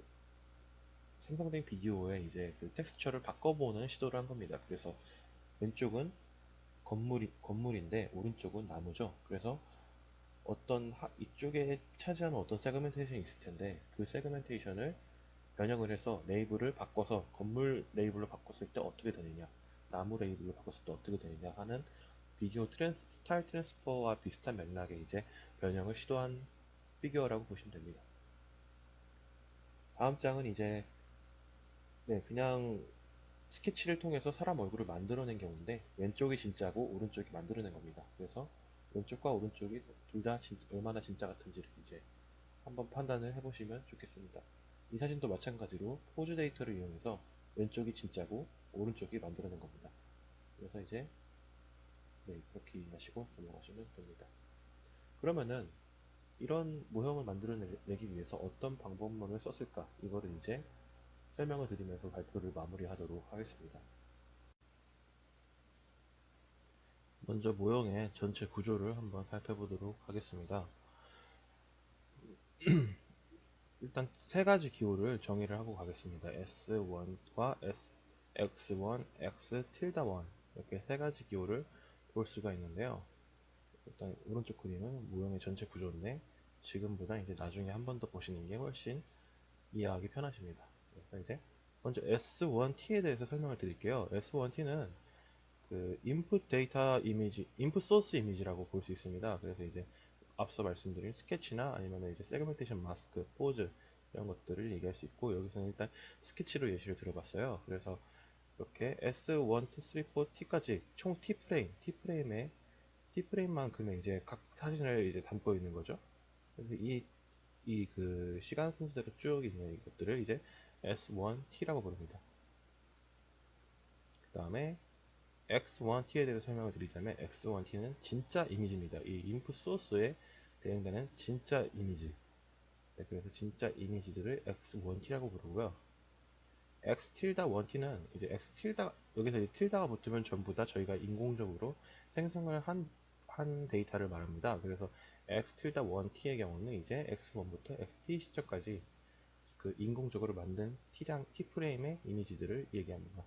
생성된 비디오에 이제 그 텍스처를 바꿔보는 시도를 한 겁니다. 그래서 왼쪽은 건물인데 오른쪽은 나무죠. 그래서 이쪽에 차지하는 어떤 세그멘테이션이 있을 텐데 그 세그멘테이션을 변형을 해서 레이블을 바꿔서 건물 레이블로 바꿨을 때 어떻게 되느냐, 나무 레이블로 바꿨을 때 어떻게 되느냐 하는 스타일 트랜스퍼와 비슷한 맥락의 이제 변형을 시도한 피규어라고 보시면 됩니다. 다음 장은 이제 그냥 스케치를 통해서 사람 얼굴을 만들어낸 경우인데 왼쪽이 진짜고 오른쪽이 만들어낸 겁니다. 그래서 왼쪽과 오른쪽이 둘 다 얼마나 진짜 같은지를 이제 한번 판단을 해보시면 좋겠습니다. 이 사진도 마찬가지로 포즈 데이터를 이용해서 왼쪽이 진짜고 오른쪽이 만들어낸 겁니다. 그래서 이제 그렇게 이해하시고 넘어가시면 됩니다. 그러면은 이런 모형을 만들어내기 위해서 어떤 방법론을 썼을까? 이거를 이제 설명을 드리면서 발표를 마무리하도록 하겠습니다. 먼저 모형의 전체 구조를 한번 살펴보도록 하겠습니다. 일단 세 가지 기호를 정의를 하고 가겠습니다. S1과 X1, X tilde 1 이렇게 세 가지 기호를 볼 수가 있는데요. 일단 오른쪽 그림은 모형의 전체 구조인데 지금보다 이제 나중에 한 번 더 보시는 게 훨씬 이해하기 편하십니다. 그래서 이제 먼저 S1T에 대해서 설명을 드릴게요. S1T는 그 인풋 데이터 이미지, 인풋 소스 이미지라고 볼 수 있습니다. 그래서 이제 앞서 말씀드린 스케치나 아니면 이제 세그멘테이션 마스크, 포즈 이런 것들을 얘기할 수 있고, 여기서는 일단 스케치로 예시를 들어봤어요. 그래서 이렇게 S1, 2, 3, 4, T까지 총 T프레임만큼의 이제 각 사진을 이제 담고 있는 거죠. 그래서 이 그 시간 순서대로 쭉 있는 이것들을 이제 S1T라고 부릅니다. 그 다음에 X1T에 대해서 설명을 드리자면 X1T는 진짜 이미지입니다. 이 인풋 소스에 대응되는 진짜 이미지. 네, 그래서 진짜 이미지들을 X1T라고 부르고요. X 틸다 1T는 이제 X 틸다 여기서 이 틸다가 붙으면 전부 다 저희가 인공적으로 생성을 한 데이터를 말합니다. 그래서 X 틸다 1T의 경우는 이제 X1부터 XT 시점까지 그 인공적으로 만든 T 프레임의 이미지들을 얘기합니다.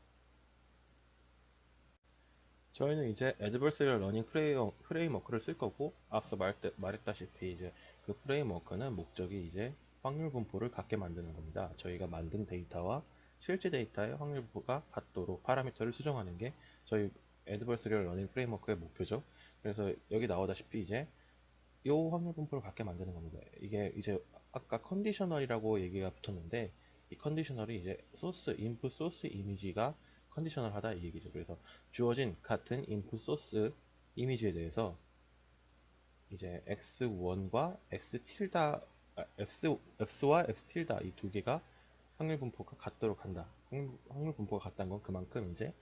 저희는 이제 Adversarial Learning 프레임워크를 쓸 거고, 앞서 말했다시피 이제 그 프레임워크는 목적이 이제 확률 분포를 같게 만드는 겁니다. 저희가 만든 데이터와 실제 데이터의 확률 분포가 같도록 파라미터를 수정하는 게 저희 Adversarial Learning 프레임워크의 목표죠. 그래서 여기 나오다시피 이제 이 확률 분포를 같게 만드는 겁니다. 이게 이제 아까 컨디셔널이라고 얘기가 붙었는데, 이 컨디셔널이 이제 인풋 소스 이미지가 컨디셔널 하다 이 얘기죠. 그래서 주어진 같은 인풋 소스 이미지에 대해서 이제 x1과 x 틸다 x와 x 틸다 이 두 개가 확률 분포가 같도록 한다. 확률 분포가 같다는 건 그만큼 이제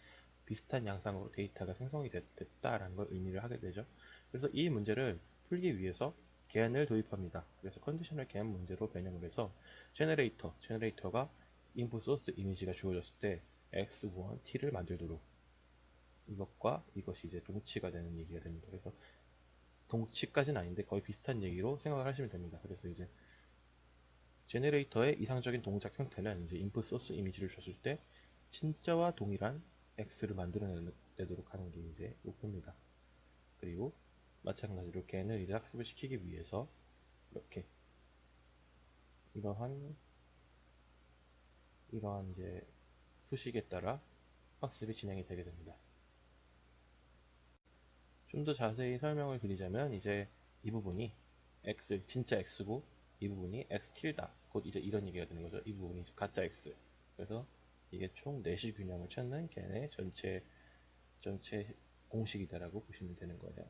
비슷한 양상으로 데이터가 생성이 됐다라는 걸 의미를 하게 되죠. 그래서 이 문제를 풀기 위해서 계안을 도입합니다. 그래서 컨디셔널 계안 문제로 변형을 해서 제너레이터가 인풋 소스 이미지가 주어졌을 때 x1t를 만들도록, 이것과 이것이 이제 동치가 되는 얘기가 됩니다. 그래서 동치까지는 아닌데 거의 비슷한 얘기로 생각을 하시면 됩니다. 그래서 이제 제너레이터의 이상적인 동작 형태는 이제 인풋 소스 이미지를 줬을 때 진짜와 동일한 x를 만들어내도록 하는 게 이제 목표입니다. 그리고 마찬가지로 걔를 이제 학습을 시키기 위해서 이렇게 이러한 이제 수식에 따라 학습이 진행이 되게 됩니다. 좀 더 자세히 설명을 드리자면 이제 이 부분이 진짜 x고, 이 부분이 x 틸다, 곧 이제 이런 얘기가 되는 거죠. 이 부분이 가짜 x. 그래서 이게 총 내시 균형을 찾는 걔네 전체 공식이다라고 보시면 되는 거예요.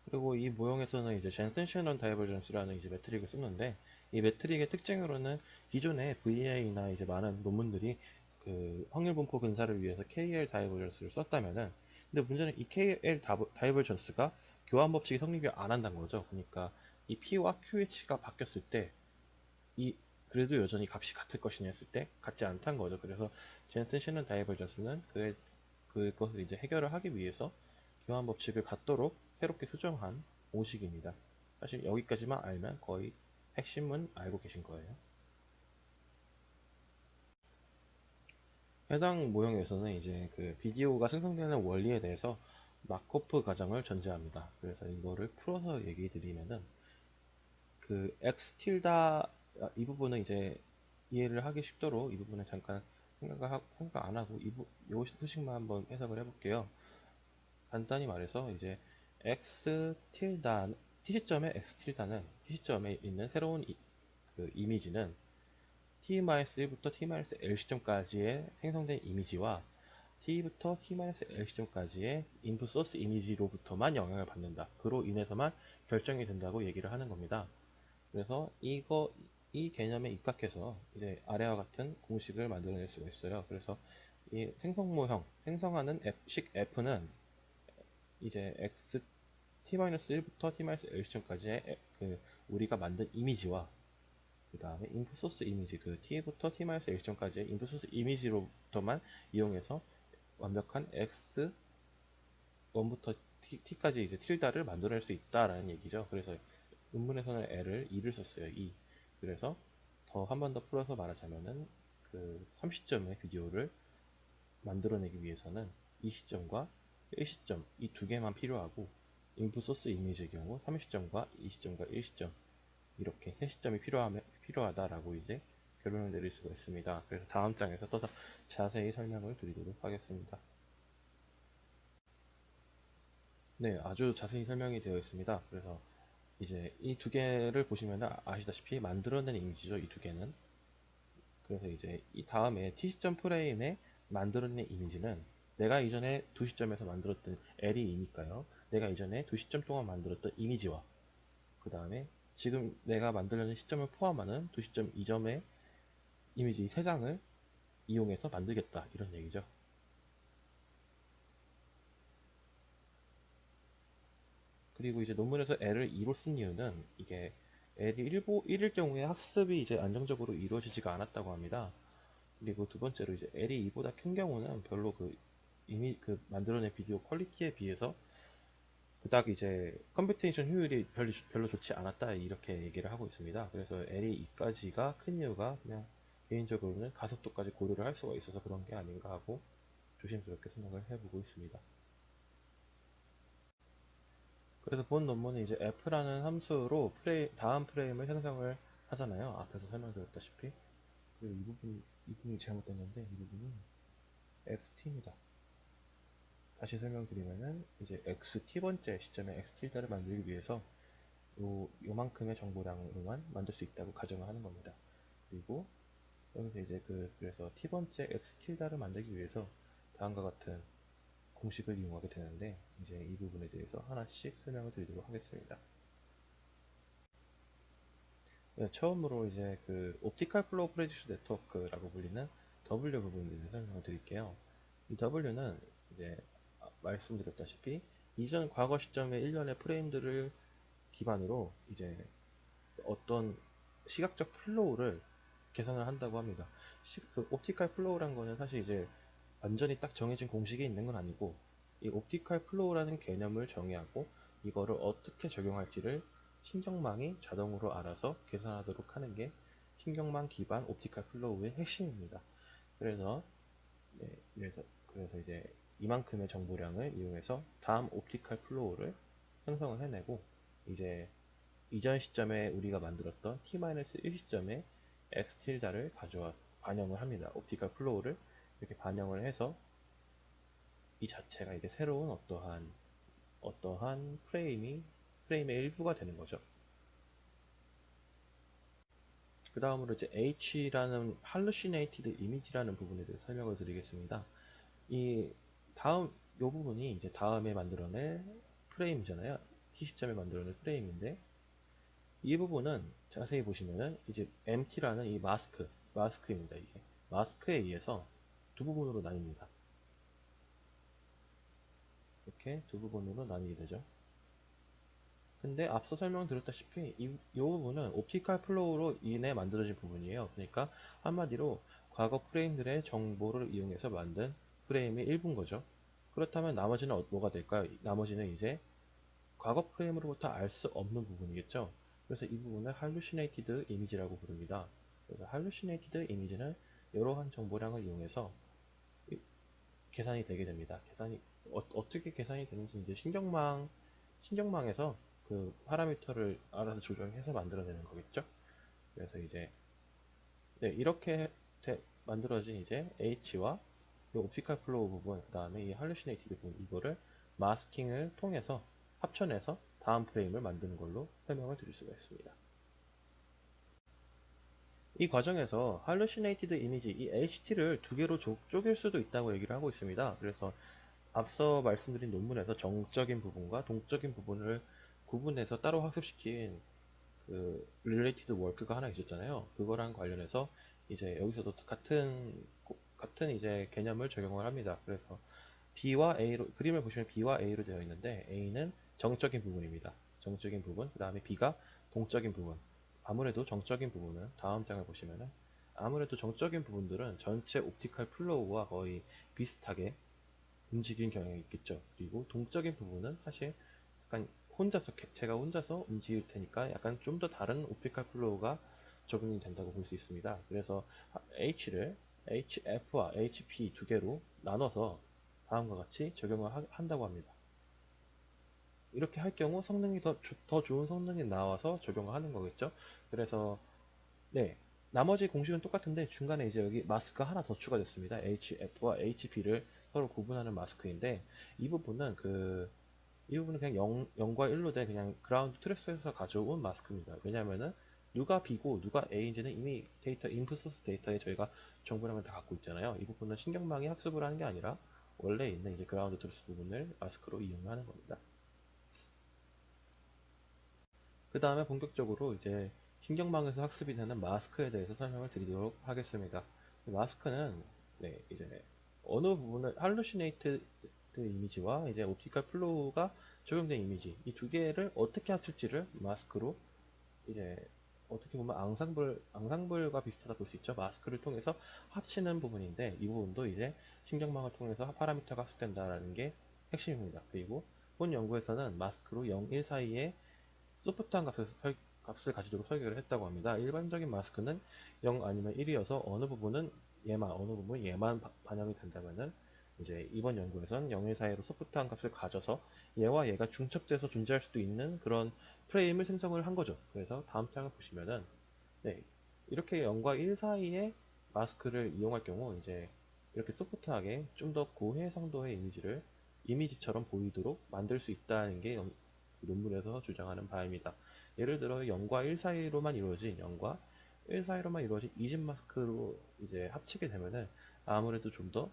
그리고 이 모형에서는 이제 젠슨 셔넌 다이버전스라는 이제 매트릭을 쓰는데, 이 매트릭의 특징으로는 기존의 VA나 이제 많은 논문들이 그 확률 분포 근사를 위해서 KL 다이버전스를 썼다면은, 근데 문제는 이 KL 다이버전스가 교환 법칙이 성립이 안 한다는 거죠. 그러니까 이 P와 QH가 바뀌었을 때 이 그래도 여전히 값이 같을 것이냐 했을 때 같지 않다는 거죠. 그래서 젠슨 셔넌 다이버전스는 그것을 이제 해결을 하기 위해서 교환 법칙을 갖도록 새롭게 수정한 공식입니다. 사실 여기까지만 알면 거의 핵심은 알고 계신 거예요. 해당 모형에서는 이제 그 비디오가 생성되는 원리에 대해서 마코프 과정을 전제합니다. 그래서 이거를 풀어서 얘기 드리면은 그 x 틸다 이 부분은 이제 이해를 하기 쉽도록 이 부분에 잠깐 생각 안 하고 요 소식만 한번 해석을 해볼게요. 간단히 말해서 이제 x 틸다 t 시점의 x 틸다는 t 시점에 있는 새로운 그 이미지는 t-1부터 t-l 시점까지의 생성된 이미지와 t부터 t-l 시점까지의 인풋 소스 이미지로부터만 영향을 받는다. 그로 인해서만 결정이 된다고 얘기를 하는 겁니다. 그래서 이 개념에 입각해서 이제 아래와 같은 공식을 만들어낼 수가 있어요. 그래서 이 생성 모형, 생성하는 식 f는 이제 x t-1부터 t-l 시점까지의 그 우리가 만든 이미지와 그 다음에 인풋 소스 이미지, 그 t부터 t-l 시점까지의 인풋 소스 이미지로부터만 이용해서 완벽한 x1부터 t까지 이제 틸다를 만들어낼 수 있다라는 얘기죠. 그래서 논문에서는 L을 2를 썼어요. 2. 그래서 더 한 번 더 풀어서 말하자면은 그 30점의 비디오를 만들어내기 위해서는 이 시점과 1시점 이 두 개만 필요하고, 인풋 소스 이미지의 경우 30점과 20점과 1시점 이렇게 세 시점이 필요하다라고 이제 결론을 내릴 수가 있습니다. 그래서 다음 장에서 더 자세히 설명을 드리도록 하겠습니다. 네, 아주 자세히 설명이 되어 있습니다. 그래서 이제 이 두 개를 보시면 아시다시피 만들어낸 이미지죠, 이 두 개는. 그래서 이제 이 다음에 T시점 프레임에 만들어낸 이미지는 내가 이전에 두 시점에서 만들었던 L이 이니까요. 내가 이전에 두 시점 동안 만들었던 이미지와 그 다음에 지금 내가 만들려는 시점을 포함하는 두 시점 이점의 이미지 3장을 이용해서 만들겠다 이런 얘기죠. 그리고 이제 논문에서 L을 2로 쓴 이유는 이게 L이 1일 경우에 학습이 이제 안정적으로 이루어지지가 않았다고 합니다. 그리고 두 번째로 이제 L이 2보다 큰 경우는 별로 이미 만들어낸 비디오 퀄리티에 비해서 그닥 이제 컴퓨테이션 효율이 별로 좋지 않았다 이렇게 얘기를 하고 있습니다. 그래서 L이 2까지가 큰 이유가 그냥 개인적으로는 가속도까지 고려를 할 수가 있어서 그런 게 아닌가 하고 조심스럽게 생각을 해보고 있습니다. 그래서 본 논문은 이제 f라는 함수로 다음 프레임을 생성을 하잖아요. 앞에서 설명드렸다시피. 그리고 이 부분이 잘못됐는데 이 부분이 xt입니다. 다시 설명드리면은 이제 xt번째 시점에 xt를 만들기 위해서 요만큼의 정보량으로만 만들 수 있다고 가정을 하는 겁니다. 그리고 여기서 이제 그래서 t번째 xt를 만들기 위해서 다음과 같은 공식을 이용하게 되는데 이제 이 부분에 대해서 하나씩 설명을 드리도록 하겠습니다. 네, 처음으로 이제 옵티컬 플로우 프레디션 네트워크라고 불리는 W 부분에 대해서 설명을 드릴게요. 이 W는 이제 말씀드렸다시피 이전 과거 시점의 일련의 프레임들을 기반으로 이제 어떤 시각적 플로우를 계산을 한다고 합니다. 옵티컬 플로우란 거는 사실 이제 완전히 딱 정해진 공식이 있는 건 아니고 이 옵티컬 플로우라는 개념을 정의하고 이거를 어떻게 적용할지를 신경망이 자동으로 알아서 계산하도록 하는 게 신경망 기반 옵티컬 플로우의 핵심입니다. 그래서 네, 그래서 이제 이만큼의 정보량을 이용해서 다음 옵티컬 플로우를 형성을 해내고 이제 이전 시점에 우리가 만들었던 t-1 시점에 x 틸다를 가져와서 반영을 합니다. 옵티컬 플로우를 이렇게 반영을 해서 이 자체가 이제 새로운 어떠한 프레임의 일부가 되는 거죠. 그 다음으로 이제 H라는 hallucinated image라는 부분에 대해서 설명을 드리겠습니다. 이 다음 요 부분이 이제 다음에 만들어낼 프레임이잖아요. T 시점에 만들어낼 프레임인데 이 부분은 자세히 보시면은 이제 MT라는 이 마스크입니다. 이게 마스크에 의해서 두 부분으로 나뉩니다. 이렇게 두 부분으로 나뉘게 되죠. 근데 앞서 설명드렸다시피 이 부분은 옵티컬 플로우로 인해 만들어진 부분이에요. 그러니까 한마디로 과거 프레임들의 정보를 이용해서 만든 프레임의 일부인 거죠. 그렇다면 나머지는 뭐가 될까요? 나머지는 이제 과거 프레임으로부터 알 수 없는 부분이겠죠. 그래서 이 부분을 hallucinated image라고 부릅니다. 그래서 hallucinated image는 이러한 정보량을 이용해서 계산이 되게 됩니다. 어떻게 계산이 되는지 이제 신경망에서 그 파라미터를 알아서 조정해서 만들어내는 거겠죠. 그래서 이제 네, 이렇게 만들어진 이제 H와 이 옵티컬 플로우 부분, 그 다음에 이 할루시네이티드 부분, 이거를 마스킹을 통해서 합쳐내서 다음 프레임을 만드는 걸로 설명을 드릴 수가 있습니다. 이 과정에서 hallucinated image, 이 HT를 두 개로 쪼갤 수도 있다고 얘기를 하고 있습니다. 그래서 앞서 말씀드린 논문에서 정적인 부분과 동적인 부분을 구분해서 따로 학습시킨 related work가 하나 있었잖아요. 그거랑 관련해서 이제 여기서도 같은 이제 개념을 적용을 합니다. 그래서 B와 A로, 그림을 보시면 B와 A로 되어 있는데 A는 정적인 부분입니다. 정적인 부분, 그 다음에 B가 동적인 부분. 아무래도 정적인 부분은 다음 장을 보시면은 아무래도 정적인 부분들은 전체 옵티컬 플로우와 거의 비슷하게 움직이는 경향이 있겠죠. 그리고 동적인 부분은 사실 약간 객체가 혼자서 움직일 테니까 약간 좀 더 다른 옵티컬 플로우가 적용이 된다고 볼 수 있습니다. 그래서 H를 HF와 HP 두 개로 나눠서 다음과 같이 적용을 한다고 합니다. 이렇게 할 경우 성능이 더 좋은 성능이 나와서 적용을 하는 거겠죠. 그래서 네, 나머지 공식은 똑같은데 중간에 이제 여기 마스크가 하나 더 추가됐습니다. HF와 HP를 서로 구분하는 마스크인데 이 부분은 그냥 0과 1로 된 그냥 그라운드 트레스에서 가져온 마스크입니다. 왜냐면은 누가 B고 누가 A인지는 이미 인풋 소스 데이터에 저희가 정보량을 다 갖고 있잖아요. 이 부분은 신경망이 학습을 하는 게 아니라 원래 있는 이제 그라운드 트레스 부분을 마스크로 이용하는 겁니다. 그 다음에 본격적으로 이제 신경망에서 학습이 되는 마스크에 대해서 설명을 드리도록 하겠습니다. 마스크는 네, 이제 어느 부분을 할루시네이트 이미지와 이제 옵티컬 플로우가 적용된 이미지 이 두 개를 어떻게 합칠지를 마스크로 이제 어떻게 보면 앙상블과 비슷하다 볼 수 있죠. 마스크를 통해서 합치는 부분인데 이 부분도 이제 신경망을 통해서 파라미터가 합숙된다라는 게 핵심입니다. 그리고 본 연구에서는 마스크로 0, 1 사이에 소프트한 값을 가지도록 설계를 했다고 합니다. 일반적인 마스크는 0 아니면 1이어서 어느 부분 얘만 반영이 된다면은 이제 이번 연구에서는 0, 1 사이로 소프트한 값을 가져서 얘와 얘가 중첩돼서 존재할 수도 있는 그런 프레임을 생성을 한 거죠. 그래서 다음 장을 보시면은 네, 이렇게 0과 1 사이에 마스크를 이용할 경우 이제 이렇게 소프트하게 좀 더 고해상도의 이미지를 이미지처럼 보이도록 만들 수 있다는 게 논문에서 주장하는 바입니다. 예를 들어 0과 1 사이로만 이루어진 0과 1 사이로만 이루어진 이집 마스크로 이제 합치게 되면은 아무래도 좀 더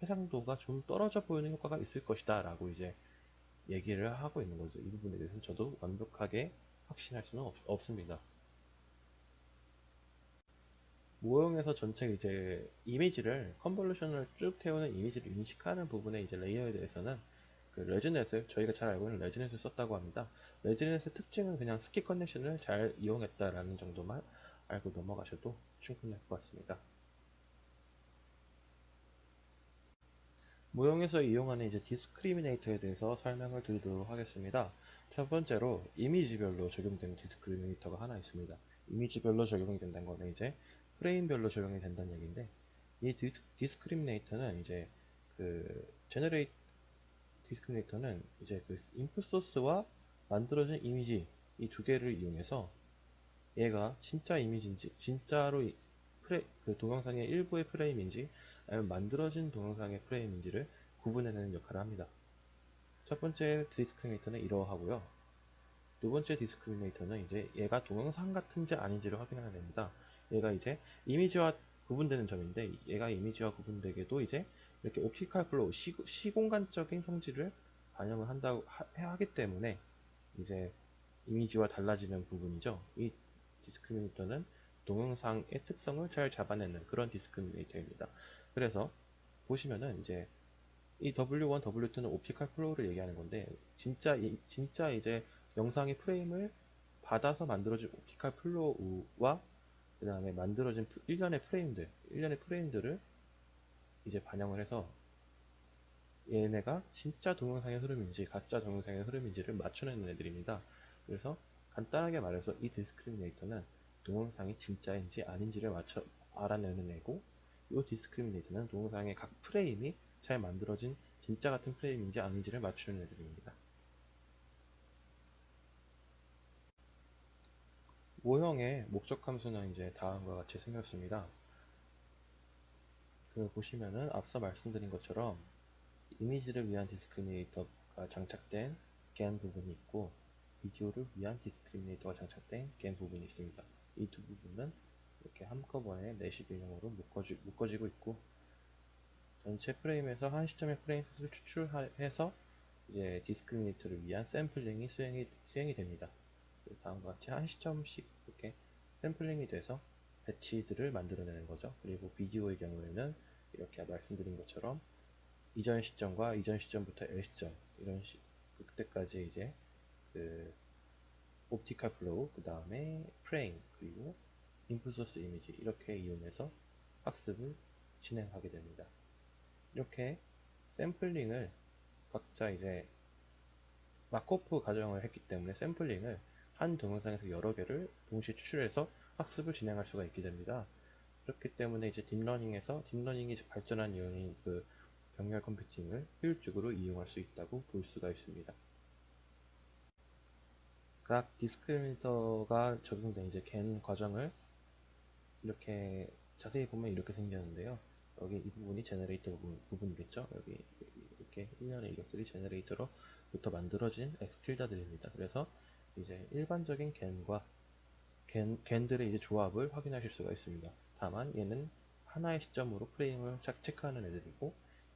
해상도가 좀 떨어져 보이는 효과가 있을 것이다 라고 이제 얘기를 하고 있는 거죠. 이 부분에 대해서 저도 완벽하게 확신할 수는 없습니다. 모형에서 전체 이제 이미지를 컨볼루션을 쭉 태우는 이미지를 인식하는 부분의 이제 레이어에 대해서는 그 레즈넷을 저희가 잘 알고 있는 레즈넷을 썼다고 합니다. 레즈넷의 특징은 그냥 스키 커넥션을 잘 이용했다라는 정도만 알고 넘어가셔도 충분할 것 같습니다. 모형에서 이용하는 이제 디스크리미네이터에 대해서 설명을 드리도록 하겠습니다. 첫 번째로 이미지별로 적용되는 디스크리미네이터가 하나 있습니다. 이미지별로 적용이 된다는 거는 이제 프레임별로 적용이 된다는 얘기인데 이 디스크리미네이터는 이제 그 제너레이트 디스크리미네이터는 이제 그 인풋 소스와 만들어진 이미지 이 두 개를 이용해서 얘가 진짜 이미지인지 진짜로 그 동영상의 일부의 프레임인지 아니면 만들어진 동영상의 프레임인지를 구분해내는 역할을 합니다. 첫 번째 디스크리미네이터는 이러하고요. 두 번째 디스크리미네이터는 이제 얘가 동영상 같은지 아닌지를 확인하면 됩니다. 얘가 이제 이미지와 구분되는 점인데 얘가 이미지와 구분되게도 이제 이렇게 옵티컬 플로우 시공간적인 성질을 반영을 하기 때문에 이제 이미지와 달라지는 부분이죠. 이 디스크리미네이터는 동영상의 특성을 잘 잡아내는 그런 디스크리미네이터입니다. 그래서 보시면은 이제 이 W1, W2는 옵티컬 플로우를 얘기하는 건데 진짜 이제 영상의 프레임을 받아서 만들어진 옵티컬 플로우와 그 다음에 만들어진 일련의 프레임들을 이제 반영을 해서 얘네가 진짜 동영상의 흐름인지 가짜 동영상의 흐름인지를 맞춰내는 애들입니다. 그래서 간단하게 말해서 이 디스크리미네이터는 동영상이 진짜인지 아닌지를 알아내는 애고 이 디스크리미네이터는 동영상의 각 프레임이 잘 만들어진 진짜 같은 프레임인지 아닌지를 맞추는 애들입니다. 모형의 목적 함수는 이제 다음과 같이 생겼습니다. 그 보시면은 앞서 말씀드린 것처럼 이미지를 위한 디스크리미네이터가 장착된 겐 부분이 있고 비디오를 위한 디스크리미네이터가 장착된 겐 부분이 있습니다. 이 두 부분은 이렇게 한꺼번에 내시경으로 묶어지고 있고 전체 프레임에서 한 시점의 프레임 수를 추출해서 이제 디스크리미네이터를 위한 샘플링이 수행이 됩니다. 다음과 같이 한 시점씩 이렇게 샘플링이 돼서 배치들을 만들어내는 거죠. 그리고 비디오의 경우에는 이렇게 말씀드린 것처럼 이전 시점과 이전 시점부터 L 시점 그때까지 이제 그 옵티컬 플로우 그 다음에 프레임 그리고 인풋 소스 이미지 이렇게 이용해서 학습을 진행하게 됩니다. 이렇게 샘플링을 각자 이제 마코프 과정을 했기 때문에 샘플링을 한 동영상에서 여러 개를 동시에 추출해서 학습을 진행할 수가 있게 됩니다. 그렇기 때문에 이제 딥러닝이 발전한 이유는 그 병렬 컴퓨팅을 효율적으로 이용할 수 있다고 볼 수가 있습니다. 각 디스크리미네이터가 적용된 이제 겐 과정을 이렇게 자세히 보면 이렇게 생겼는데요. 여기 이 부분이 제너레이터 부분이겠죠. 여기 이렇게 일련의 이력들이 제너레이터로부터 만들어진 엑스틸다들입니다. 그래서 이제 일반적인 겐들의 이제 조합을 확인하실 수가 있습니다. 다만 얘는 하나의 시점으로 프레임을 체크하는 애들이고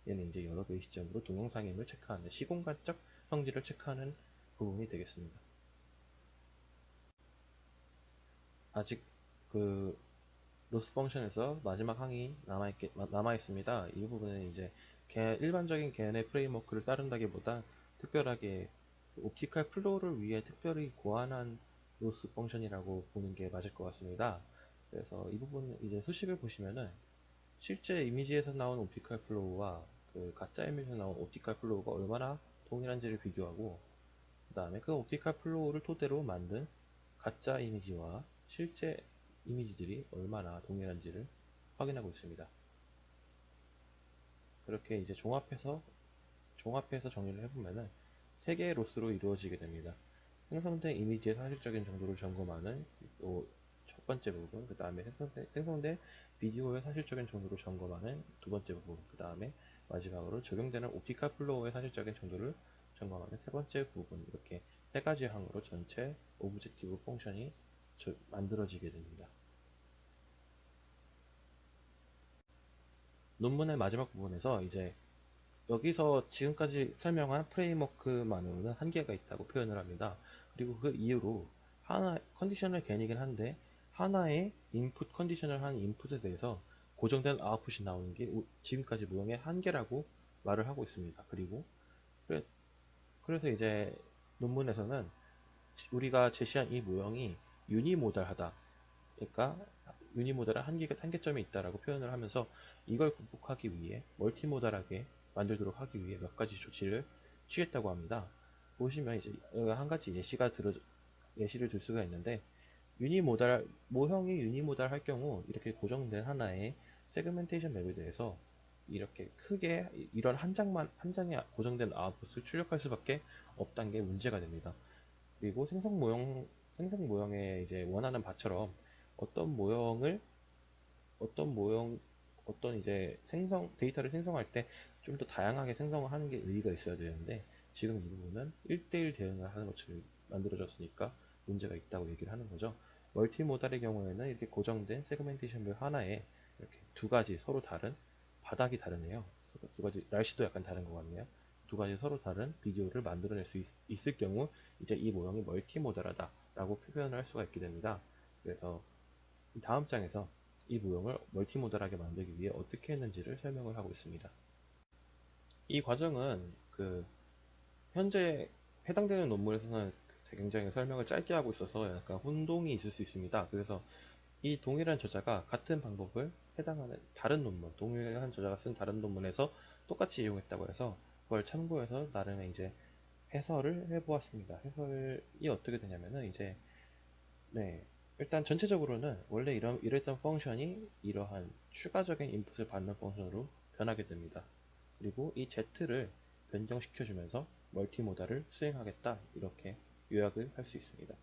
얘는 이제 여러 개의 시점으로 동영상임을 체크하는 시공간적 성질을 체크하는 부분이 되겠습니다. 아직 그 로스 펑션에서 마지막 항이 남아 있습니다. 이 부분은 이제 일반적인 개연의 프레임워크를 따른다기보다 특별하게 옵티컬 플로우를 위해 특별히 고안한 로스 펑션이라고 보는 게 맞을 것 같습니다. 그래서 이 부분 이제 수식을 보시면은 실제 이미지에서 나온 옵티컬 플로우와 그 가짜 이미지에서 나온 옵티컬 플로우가 얼마나 동일한지를 비교하고, 그 다음에 그 옵티컬 플로우를 토대로 만든 가짜 이미지와 실제 이미지들이 얼마나 동일한지를 확인하고 있습니다. 그렇게 이제 종합해서 정리를 해보면은 세 개의 로스로 이루어지게 됩니다. 생성된 이미지의 사실적인 정도를 점검하는 첫 번째 부분, 그 다음에 생성된 비디오의 사실적인 정도를 점검하는 두 번째 부분, 그 다음에 마지막으로 적용되는 옵티컬 플로우의 사실적인 정도를 점검하는 세 번째 부분, 이렇게 세 가지 항으로 전체 오브젝티브 펑션이 만들어지게 됩니다. 논문의 마지막 부분에서 이제 여기서 지금까지 설명한 프레임워크만으로는 한계가 있다고 표현을 합니다. 그리고 그 이유로 하나 컨디셔널 개념이긴 한데 하나의 인풋 컨디셔널 한 인풋에 대해서 고정된 아웃풋이 나오는 게 지금까지 모형의 한계라고 말을 하고 있습니다. 그리고 그래, 그래서 이제 논문에서는 우리가 제시한 이 모형이 유니모달하다, 그러니까 유니모달한 한계점이 있다라고 표현을 하면서 이걸 극복하기 위해 멀티모달하게 만들도록 하기 위해 몇 가지 조치를 취했다고 합니다. 보시면 이제 한 가지 예시를 들 수가 있는데, 모형이 유니모달 할 경우 이렇게 고정된 하나의 세그멘테이션 맵에 대해서 이렇게 크게 이런 한 장에 고정된 아웃풋을 출력할 수밖에 없다는 게 문제가 됩니다. 그리고 생성 모형에 이제 원하는 바처럼 어떤 모형을, 어떤 모형, 어떤 이제 데이터를 생성할 때 좀 더 다양하게 생성을 하는 게 의의가 있어야 되는데, 지금 이 부분은 1대1 대응을 하는 것처럼 만들어졌으니까 문제가 있다고 얘기를 하는 거죠. 멀티모달의 경우에는 이렇게 고정된 세그멘테이션 별 하나에 이렇게 두 가지 서로 다른, 바닥이 다르네요. 두 가지, 날씨도 약간 다른 것 같네요. 두 가지 서로 다른 비디오를 만들어낼 수 있을 경우 이제 이 모형이 멀티모달하다라고 표현을 할 수가 있게 됩니다. 그래서 다음 장에서 이 모형을 멀티모달하게 만들기 위해 어떻게 했는지를 설명을 하고 있습니다. 이 과정은 현재 해당되는 논문에서는 굉장히 설명을 짧게 하고 있어서 약간 혼동이 있을 수 있습니다. 그래서 이 동일한 저자가 같은 방법을 해당하는 다른 논문, 동일한 저자가 쓴 다른 논문에서 똑같이 이용했다고 해서 그걸 참고해서 나름의 이제 해설을 해보았습니다. 해설이 어떻게 되냐면은 이제, 네, 일단 전체적으로는 원래 이랬던 펑션이 이러한 추가적인 인풋을 받는 펑션으로 변하게 됩니다. 그리고 이 Z를 변경시켜주면서 멀티모달을 수행하겠다, 이렇게 요약을 할 수 있습니다.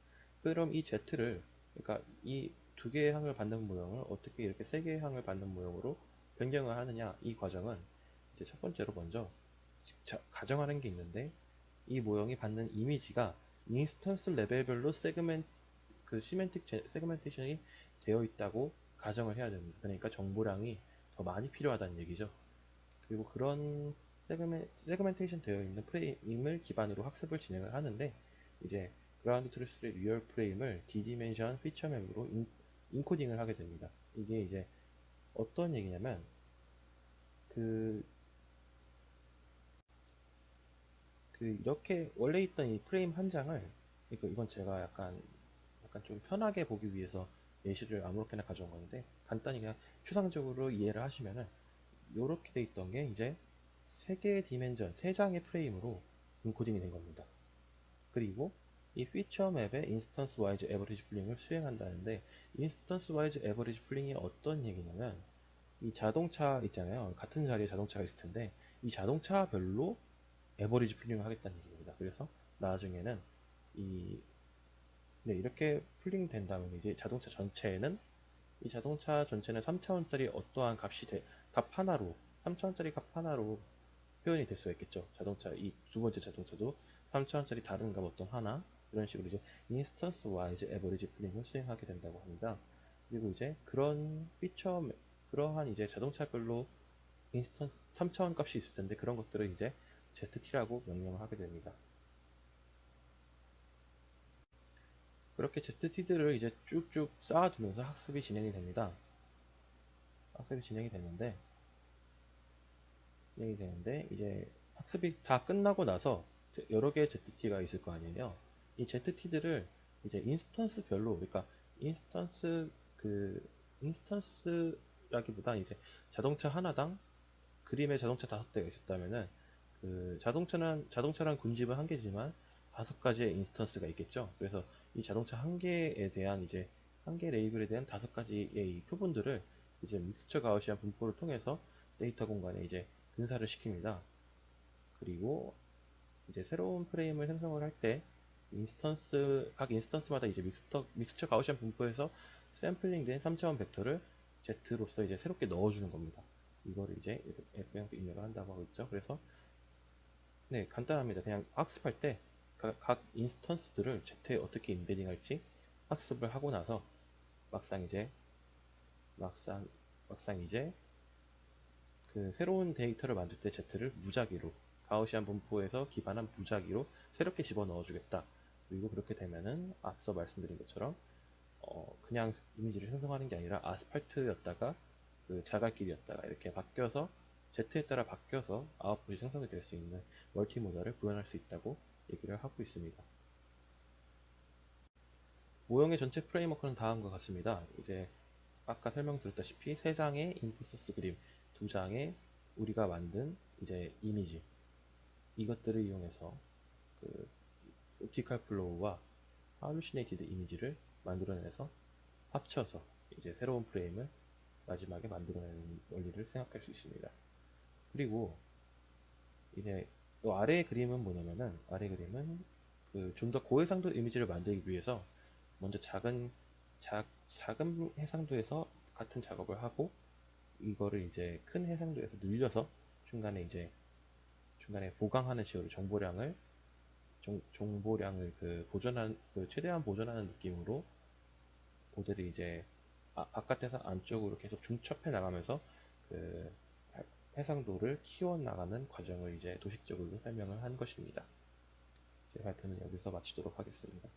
그럼 이 Z를, 그러니까 이 두 개의 항을 받는 모형을 어떻게 이렇게 세 개의 항을 받는 모형으로 변경을 하느냐, 이 과정은 이제 첫 번째로 먼저 가정하는 게 있는데, 이 모형이 받는 이미지가 인스턴스 레벨별로 세그멘테이션이 되어 있다고 가정을 해야 됩니다. 그러니까 정보량이 더 많이 필요하다는 얘기죠. 그리고 그런 세그멘테이션 되어 있는 프레임을 기반으로 학습을 진행을 하는데, 이제 그라운드 트루스 리얼 프레임을 디디멘션 피처 맵으로 인코딩을 하게 됩니다. 이게 이제 어떤 얘기냐면, 그, 이렇게 원래 있던 이 프레임 한 장을, 이건 제가 약간 좀 편하게 보기 위해서 예시를 아무렇게나 가져온 건데, 간단히 그냥 추상적으로 이해를 하시면은 이렇게 돼 있던 게 이제 세 개의 디멘전, 세 장의 프레임으로 인코딩이 된 겁니다. 그리고 이 피처 맵의 인스턴스 와이즈 에버리지 풀링을 수행한다는데, 인스턴스 와이즈 에버리지 풀링이 어떤 얘기냐면, 이 자동차 있잖아요. 같은 자리에 자동차가 있을 텐데 이 자동차별로 에버리지 풀링을 하겠다는 얘기입니다. 그래서 나중에는 이 네, 이렇게 풀링 된다면 이제 이 자동차 전체는 3차원짜리 어떠한 값 하나로, 3차원짜리 값 하나로 표현이 될 수가 있겠죠. 이 두 번째 자동차도 3차원짜리 다른 값 어떤 하나, 이런 식으로 이제 인스턴스 와이즈 에버리지 풀링을 수행하게 된다고 합니다. 그리고 이제 그러한 이제 자동차별로 인스턴스 3차원 값이 있을 텐데 그런 것들을 이제 ZT라고 명명을 하게 됩니다. 그렇게 ZT들을 이제 쭉쭉 쌓아두면서 학습이 진행이 됩니다. 학습이 진행이 되는데 이제 학습이 다 끝나고 나서 여러 개의 ZT가 있을 거 아니에요. 이 ZT들을 이제 인스턴스별로, 그러니까 인스턴스 그 인스턴스라기보다 이제 자동차 하나당 그림의 자동차 5대가 있었다면은 그 자동차란 군집은 한 개지만 5가지의 인스턴스가 있겠죠. 그래서 이 자동차 한 개에 대한 이제 한 개 레이블에 대한 5가지의 이 표본들을 이제 믹스처 가우시안 분포를 통해서 데이터 공간에 이제 분사를 시킵니다. 그리고 이제 새로운 프레임을 생성을 할 때 각 인스턴스마다 이제 믹스처 가우시안 분포에서 샘플링된 3차원 벡터를 Z로서 이제 새롭게 넣어주는 겁니다. 이거를 이제 F형 입력을 한다고 하고 있죠. 그래서 네, 간단합니다. 그냥 학습할 때 각 인스턴스들을 Z에 어떻게 인베딩 할지 학습을 하고 나서 막상 이제 막상 막상 이제 그 새로운 데이터를 만들 때 Z를 무작위로 가우시안 분포에서 기반한 무작위로 새롭게 집어넣어 주겠다. 그리고 그렇게 되면은 앞서 말씀드린 것처럼 그냥 이미지를 생성하는 게 아니라 아스팔트였다가 그 자갈길이었다가 이렇게 바뀌어서 Z에 따라 바뀌어서 아웃풋이 생성이 될 수 있는 멀티모달을 구현할 수 있다고 얘기를 하고 있습니다. 모형의 전체 프레임워크는 다음과 같습니다. 이제 아까 설명드렸다시피 3장의 인풋 소스 그림, 2장의 우리가 만든 이제 이미지, 이것들을 이용해서 그 옵티컬 플로우와 할루시네이티드 이미지를 만들어내서 합쳐서 이제 새로운 프레임을 마지막에 만들어내는 원리를 생각할 수 있습니다. 그리고 이제 이 아래의 그림은 뭐냐면은 아래 그림은 그 좀 더 고해상도 이미지를 만들기 위해서 먼저 작은 해상도에서 같은 작업을 하고 이거를 이제 큰 해상도에서 늘려서 중간에 이제 중간에 보강하는 식으로 정보량을 그 최대한 보존하는 느낌으로 모델이 이제 바깥에서 안쪽으로 계속 중첩해 나가면서 그 해상도를 키워 나가는 과정을 이제 도식적으로 설명을 한 것입니다. 제 발표는 여기서 마치도록 하겠습니다.